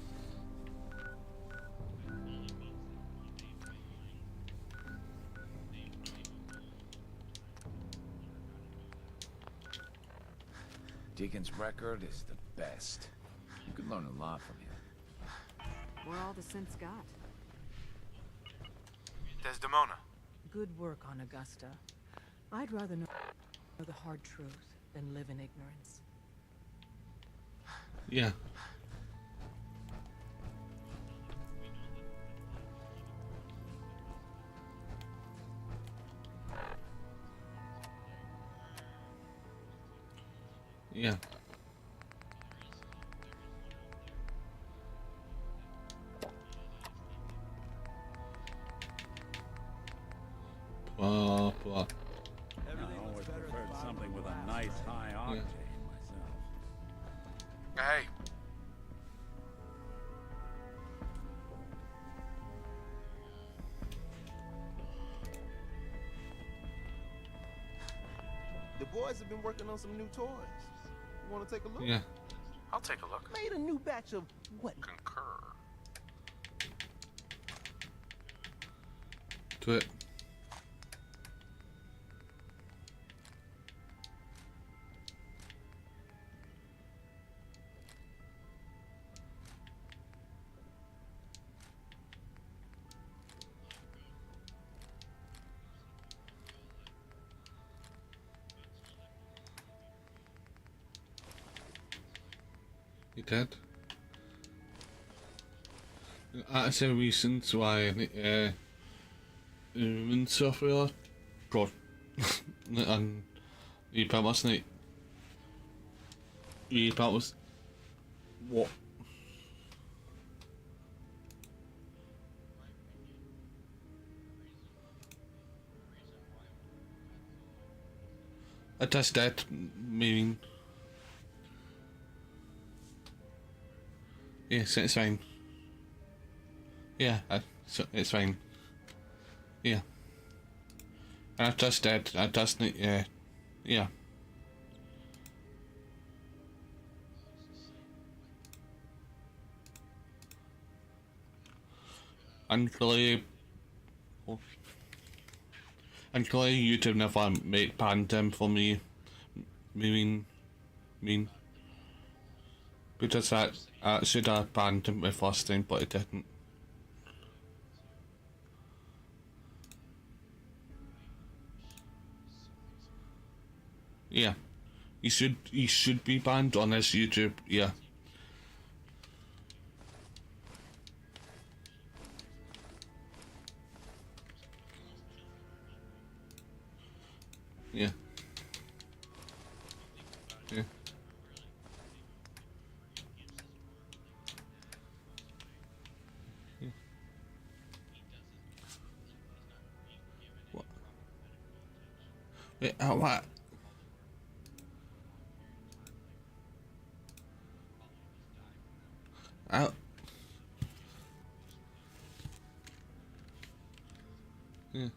Deacon's record is the best. You could learn a lot from him. We're all the synth's got. Desdemona. Good work on Augusta. I'd rather know the hard truth than live in ignorance. Yeah. Yeah. Blah, blah. I always preferred something with a nice high octane myself. Hey. The boys have been working on some new toys. You want to take a look? Yeah. I'll take a look. Made a new batch of what? Concur. Do it. You did? That's the reasons why women suffer. God, and you promised me. You promised what? I just that meaning. Yes, it's fine. Yeah, it's fine. Yeah. I just did. I just need. Yeah. Yeah. And clearly, YouTube never make banned him for me. Mean. Because I should have banned him the first time, but it didn't. Yeah, he should be banned on his YouTube. Yeah. Yeah. Yeah. Yeah. What? Wait, what? Out. Yeah.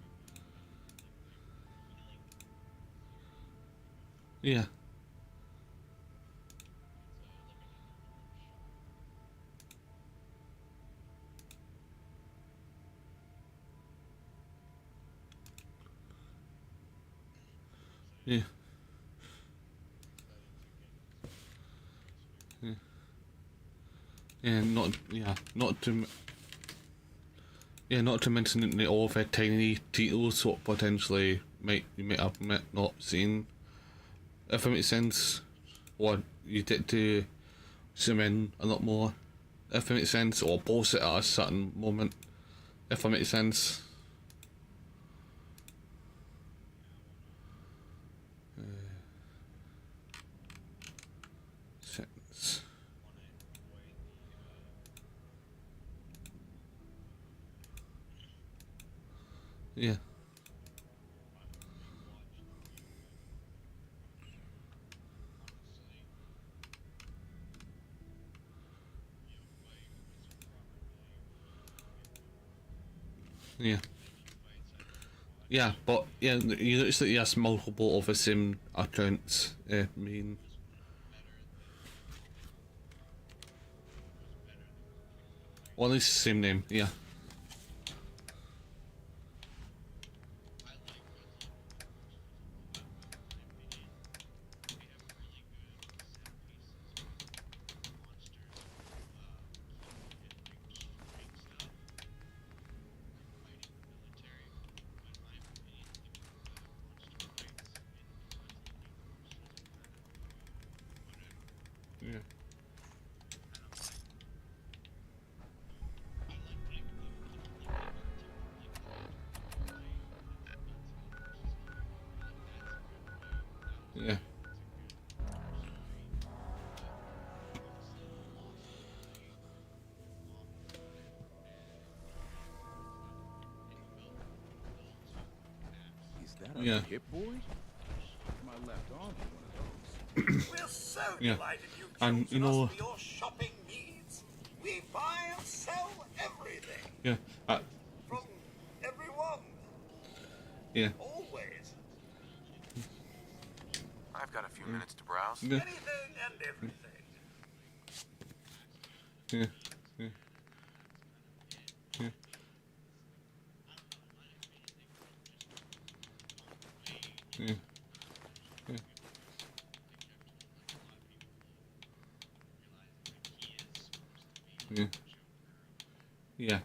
Yeah. Yeah. Yeah. Yeah, not to mention the all the tiny titles what potentially you might have not seen. If it makes sense, or you get to zoom in a lot more. If it makes sense, or pause it at a certain moment. If it makes sense. Sense. Yeah. Yeah. Yeah, but yeah, you notice that he has multiple of the same accounts. I mean, well, at least the same name. Yeah. Yeah. Yeah. Is that a Yeah. Hit Boy? My left arm is one of those. We're so Yeah. delighted you've And chosen you know, us for your shopping needs. We buy and sell everything. yeah, From everyone. yeah, Always. I've got a few minutes to browse. yeah, Anything and everything. yeah, yeah, yeah, yeah, yeah. Yeah. Yeah.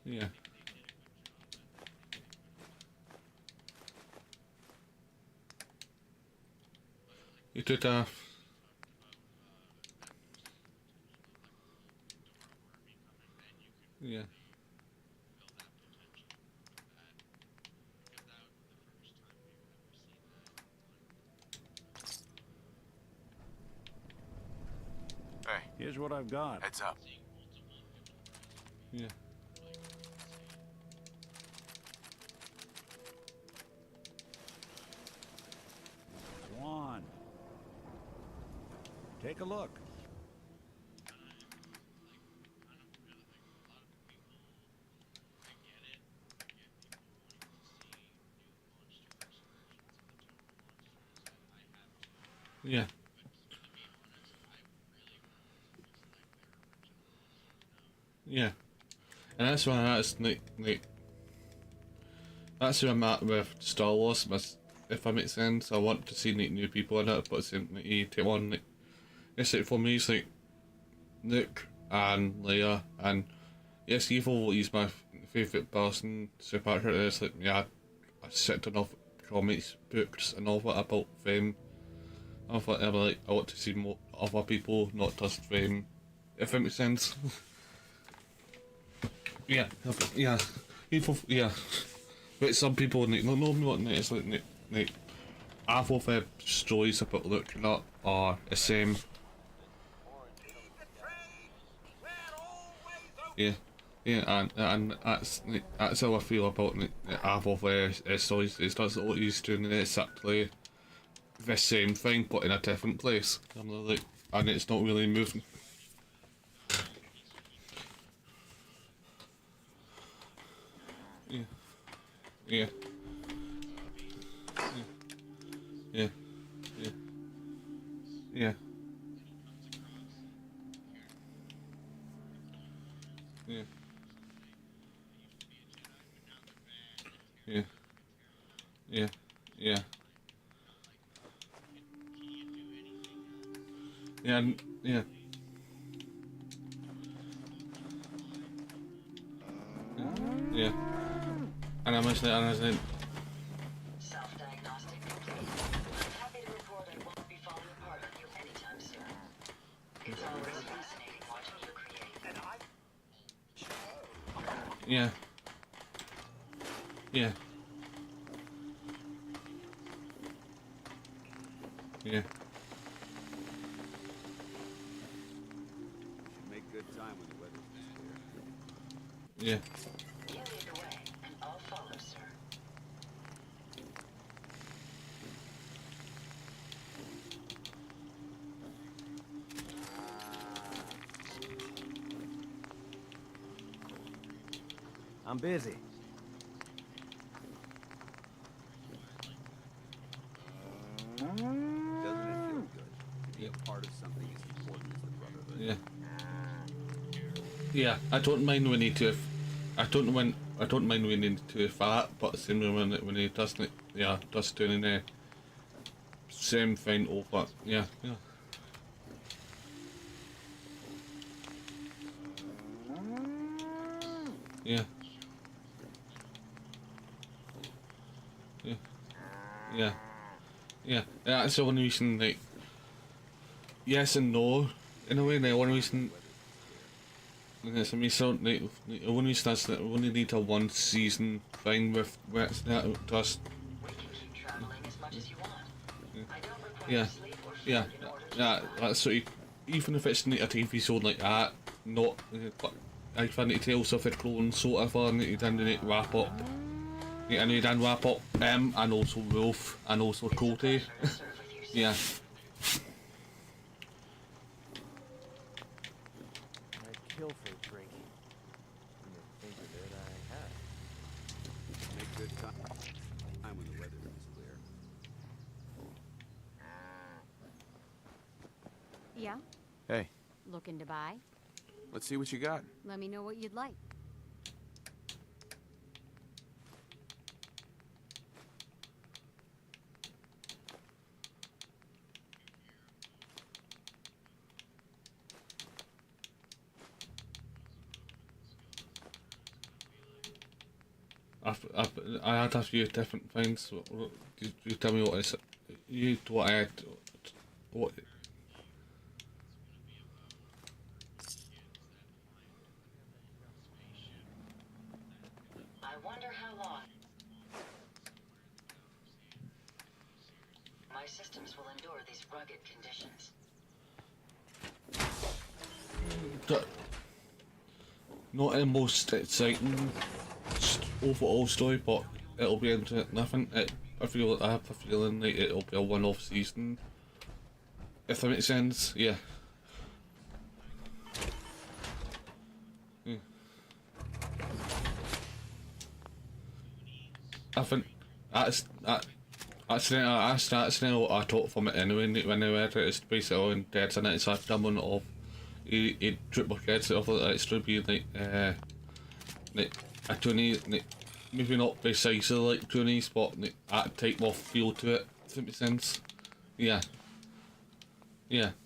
Yeah. You did yeah. Hey. Here's what I've got. Heads up. Yeah. Juan. Take a look. Yeah. Yeah. And that's why that's like that's where I'm at with Star Wars. If that makes sense, I want to see like new people in it, but it's like you take on like it's like for me it's like Luke and Leia, and yes, Evil is my favourite person. So part of it is like yeah, I sit enough comics, books, and all that about them. I thought like I want to see more other people, not just them. If that makes sense. Yeah, yeah, people, yeah. But some people don't know what it is like half of the stories about looking up are the same. Yeah, yeah, and that's how I feel about half of the stories. It's not always doing exactly the same thing, but in a different place. And it's not really moving. Yeah. Yeah. Yeah. Yeah. Yeah. Yeah. Yeah. Yeah. Yeah. Yeah. Yeah. Yeah. And I'm listening, Self-diagnostic complete. I'm happy to report I won't be falling apart on you anytime soon. It's always fascinating watching you create. And yeah. Yeah. Yeah. Should make good time when the weather's clear. Yeah. You lead the way, and I'll follow, sir. I'm busy. Doesn't it feel good to be a part of something as important as the Brotherhood? Yeah. Yeah, I don't mind when he do. I don't mind when he do that, but same when he doesn't. Yeah, just doing the same thing over. Yeah, yeah. Yeah. Yeah. Yeah. Yeah. That's the only reason, like, yes and no, in a way. The only reason, it's me so like the only reason that's that we only need a one season thing with where it's not just. Yeah. Yeah. Yeah. That's so. Even if it's not a TV show like that, not. But I find it tales of the clone sort of thing. You then need to wrap up. And you then wrap up and also Wolf and also Cody. Yeah. I'd kill for a drink. When you think of it, I have. Make good time when the weather is clear. Yeah? Hey, Looking to buy? let's see what you got. Let me know what you'd like. I had a few different things. You tell me what is you what I had what? I wonder how long my systems will endure these rugged conditions. Not the most exciting overall story, but it'll be into nothing. I have a feeling like it'll be a one-off season. If that makes sense, yeah. I think accidentally I took from it anyway when I read it. It's basically on Dead and it's like someone of he triple gets it off like it's to be like a Tony, maybe not precisely like Tony's, but that type of feel to it. If that makes sense. Yeah.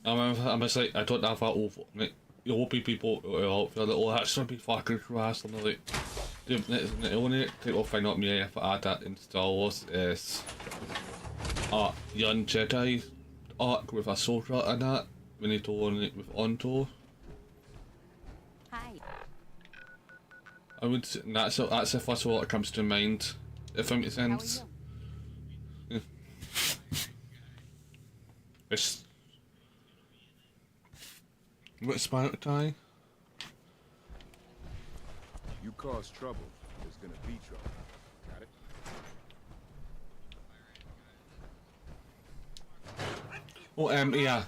I'm just like I don't have that over. There will be people who will feel that that's gonna be fucking crass and they're like. The only type of thing up me if I add that in Star Wars is Young Jedi arc with Ahsoka and that when they told it with Onto. Hi. I would say that's the first one that comes to mind, if that makes sense. Yeah. It's what's Spark tie? You cause trouble, there's gonna be trouble. Got it? Oh, yeah.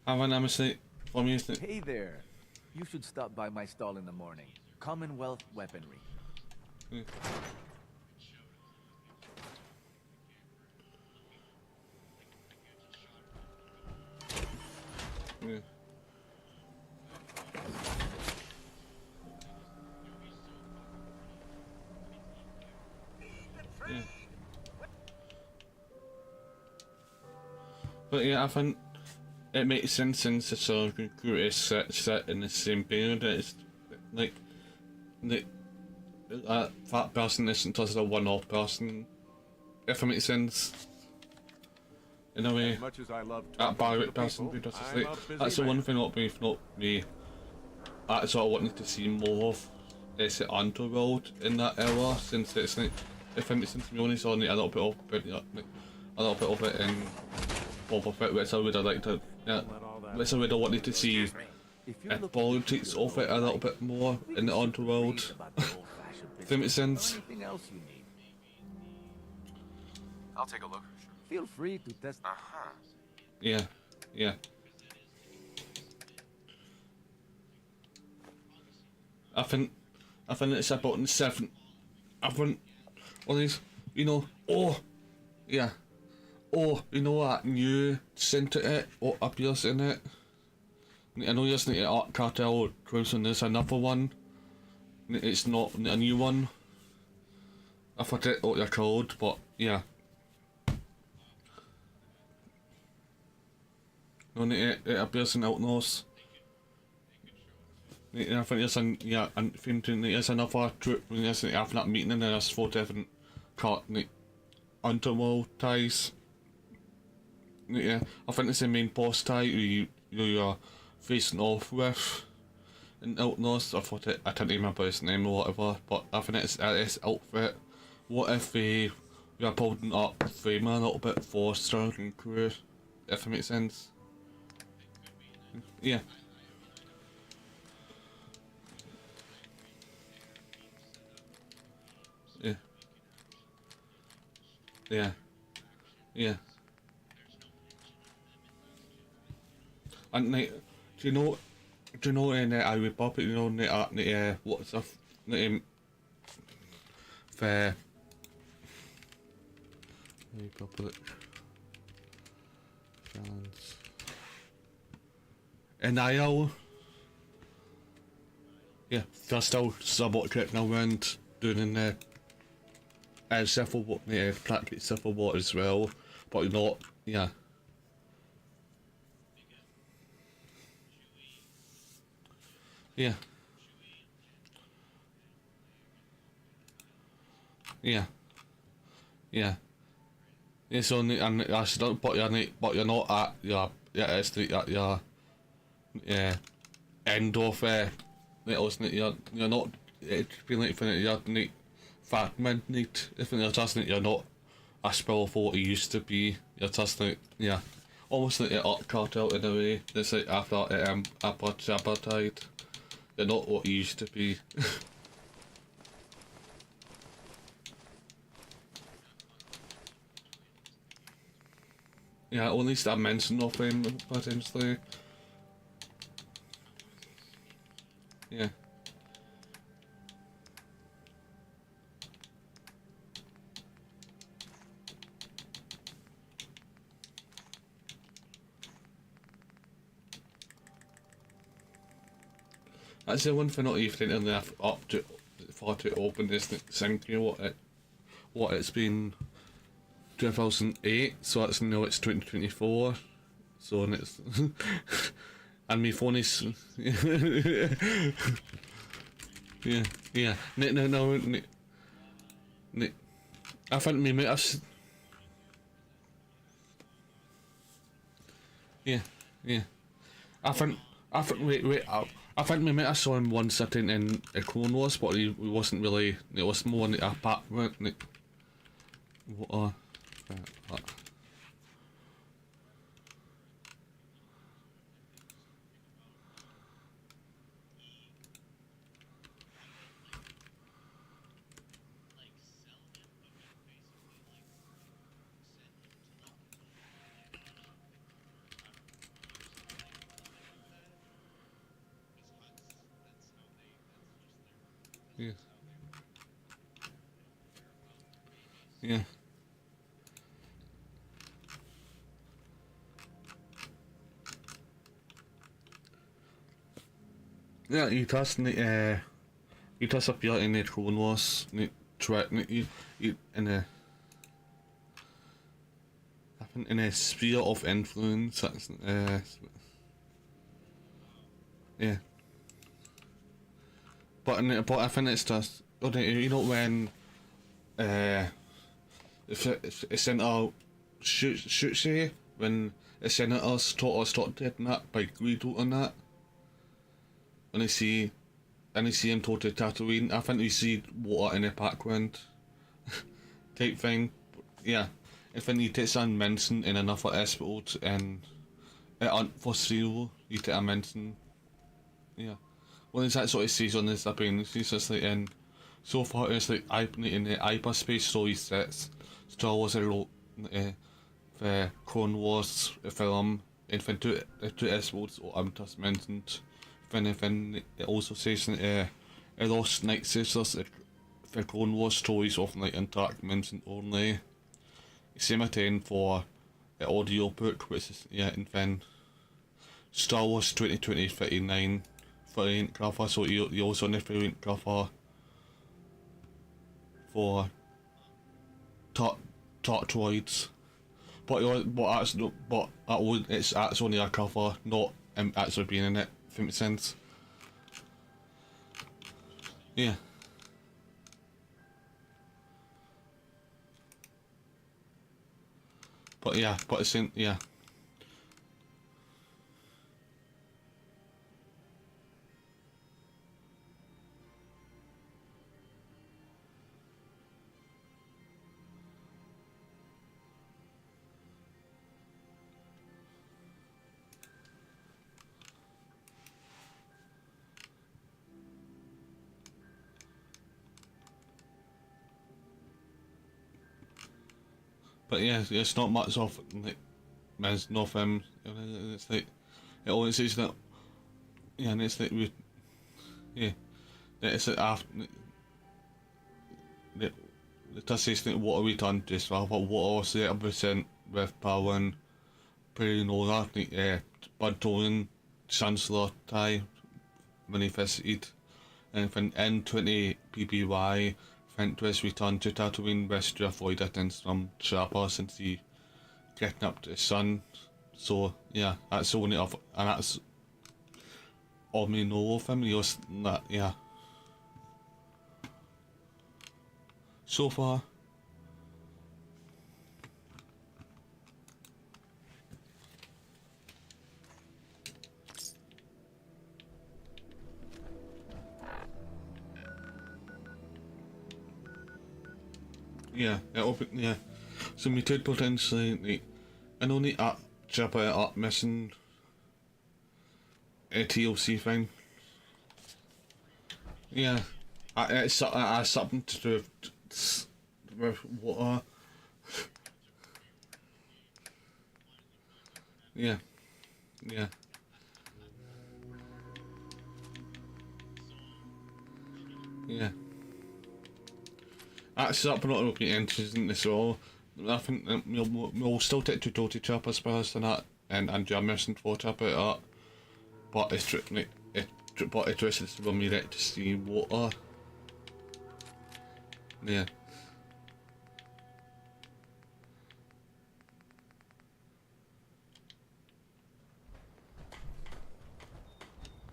Have an mistake for me. Hey there. You should stop by my stall in the morning. Commonwealth Weaponry. Yeah. Yeah. Yeah. But yeah, I think it makes sense since the Sergeant Crew is set in the same period. It's like that person isn't just a one-off person. If it makes sense. In a way, As much as I love that talking to pirate person people, just I'm like a busy that's the man. one thing not me. I sort of wanted to see more of. It's the underworld in that era, since it's like, if it makes sense to me, only saw like, a little bit of it in Boba Fett, which I would have liked to, which I would have wanted to see politics of it a little bit more in the underworld. If that makes sense. Anything else you need? I'll take a look. Feel free to test. Yeah. I think it's about 7. I think all these, you know, you know that new scent it or appears in it. I know you're listening to Art Cartel Cruise and there's another one. It's not a new one. I forget what they're called, but yeah. No, it appears in Outlaws. I think there's there's another troop when there's having that meeting and there's 4 different underworld ties. Yeah, I think it's the main boss tie you're facing off with in Outlaws. I can't remember his name or whatever, but I think it's his outfit. What if we are building up Framer a little bit for Sergeant Crew, if it makes sense? Yeah. Yeah. And like, do you know in Irish Puppet, you know what's the name for Republic France NIL? Yeah, they're still somewhat getting around doing Civil War, practically Civil War as well, but not, yeah. Yeah. It's only and I said, but you're not at your it's at your end of you're not being like for you're not fragmented. If you're just you're not a spill for what you used to be. You're just like almost like the art cartel in a way. It's like after apartheid. You're not what you used to be. Yeah, at least I mentioned of him potentially. Yeah. That's the one for not even enough up to far too open, isn't it? Thinking what it's been 2008, so it's now it's 2024, so and it's and my phone is yeah no I think me mate yeah I think wait I think we met I saw him once sitting in a Clone Wars, but he wasn't really. It was more in the apartment. What? Yeah. Yeah. Yeah, he does appear in the Clone Wars, in a, I think in a sphere of influence. Yeah. But I think it's just, you know, when if a senator shoots you, when a senator start dead and that by Greedo and that, and I see him talk to Tatooine, I think we see water in the background type thing. Yeah, I think he takes on mention in another episode and for Zero, he takes a mention. Yeah. Well, it's that sort of season is happening. It's just like in so far it's like in the hyperspace story sets. Star Wars wrote the Clone Wars film in two episodes I'm just mentioned. Then it also says in Lost Night Sisters the Clone Wars stories often like interact mentioned only. Same thing for the audio book, which is and then Star Wars 2020 39 variant cover, so you also need variant cover for Tartroids, it's only a cover, not actually being in it. If it makes sense. Yeah. But it's in yeah. But yeah, it's not much of like mention of him. It's like it always says that. Yeah, and it's like it's like after. It does say that what have we done to this? What was the 100% with power and pretty know that like Bud Tolan, Chancellor Ty, manifested, and from N20 PPY. Fenris returned to Tatooine West to avoid attempts from Trapper since he kidnapped his son. So yeah, that's the only of, and that's all we know of him. He was that so far. Yeah, it'll be, yeah. So we could potentially, like, I know the up, jump it up missing a TLC thing. Yeah, it's something to do with water. Yeah, yeah. Yeah. That's something that will be interesting as well. I think that we'll still take Tutorial Chap, I suppose, and that, and Jam Mission 4 Chap out of that. But it's strictly, but it's just when we get to see water. Yeah.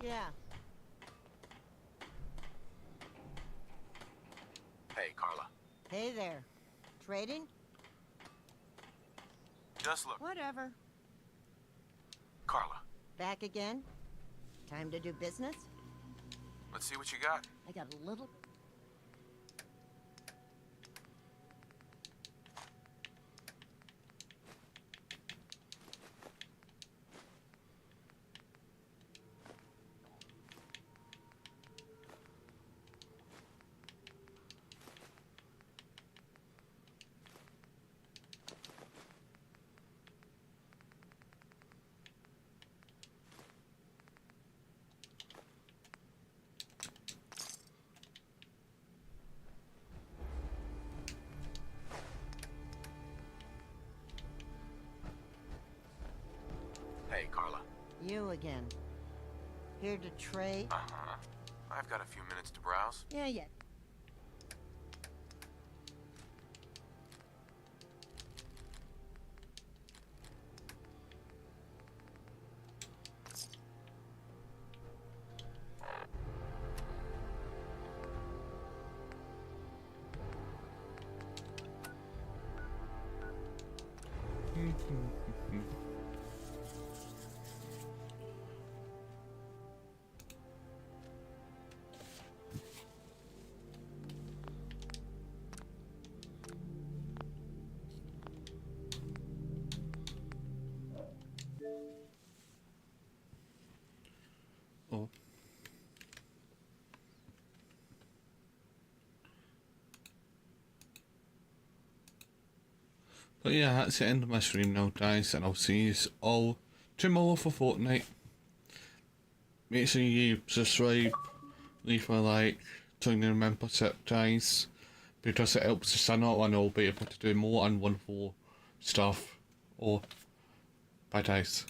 Yeah. Hey, Carla. Hey there. Trading? Just look. Whatever. Carla, Back again? Time to do business? let's see what you got. I got a little... Hey, Carla. You again. Here to trade? Uh-huh. I've got a few minutes to browse. Yeah, yeah. Oh. But yeah, that's the end of my stream now, guys, and I'll see you all tomorrow for Fortnite. Make sure you subscribe, leave a like, join the membership, guys, because it helps the channel and I'll be able to do more and wonderful stuff. Bye, guys.